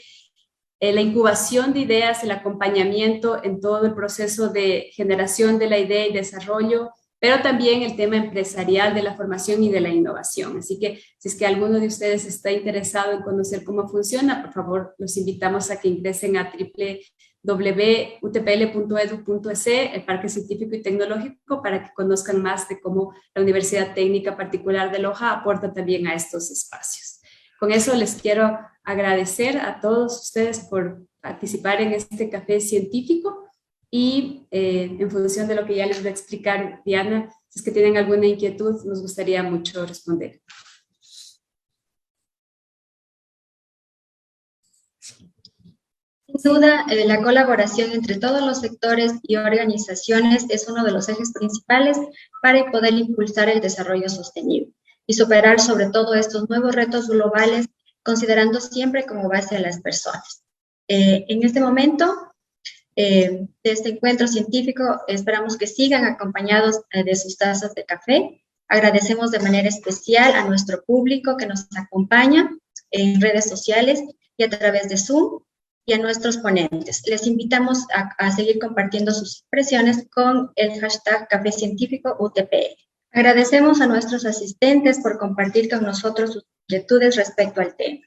E: la incubación de ideas, el acompañamiento en todo el proceso de generación de la idea y desarrollo, pero también el tema empresarial de la formación y de la innovación. Así que si es que alguno de ustedes está interesado en conocer cómo funciona, por favor, los invitamos a que ingresen a www.utpl.edu.es, el Parque Científico y Tecnológico, para que conozcan más de cómo la Universidad Técnica Particular de Loja aporta también a estos espacios. Con eso les quiero agradecer a todos ustedes por participar en este café científico y en función de lo que ya les voy a explicar, Diana, si es que tienen alguna inquietud, nos gustaría mucho responder.
A: Sin duda, la colaboración entre todos los sectores y organizaciones es uno de los ejes principales para poder impulsar el desarrollo sostenible y superar sobre todo estos nuevos retos globales, considerando siempre como base a las personas. En este momento, de este encuentro científico, esperamos que sigan acompañados de sus tazas de café. Agradecemos de manera especial a nuestro público que nos acompaña en redes sociales y a través de Zoom, y a nuestros ponentes. Les invitamos a seguir compartiendo sus impresiones con el hashtag Café Científico UTPL. Agradecemos a nuestros asistentes por compartir con nosotros sus inquietudes respecto al tema.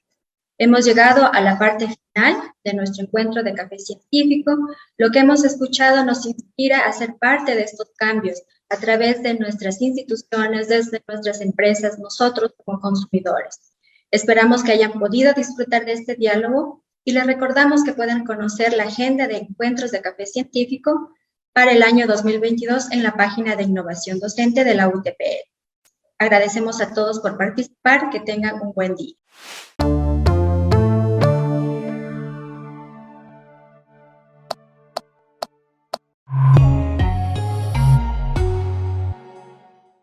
A: Hemos llegado a la parte final de nuestro encuentro de Café Científico. Lo que hemos escuchado nos inspira a ser parte de estos cambios a través de nuestras instituciones, desde nuestras empresas, nosotros como consumidores. Esperamos que hayan podido disfrutar de este diálogo y les recordamos que pueden conocer la agenda de encuentros de Café Científico para el año 2022 en la página de innovación docente de la UTPL. Agradecemos a todos por participar, que tengan un buen día.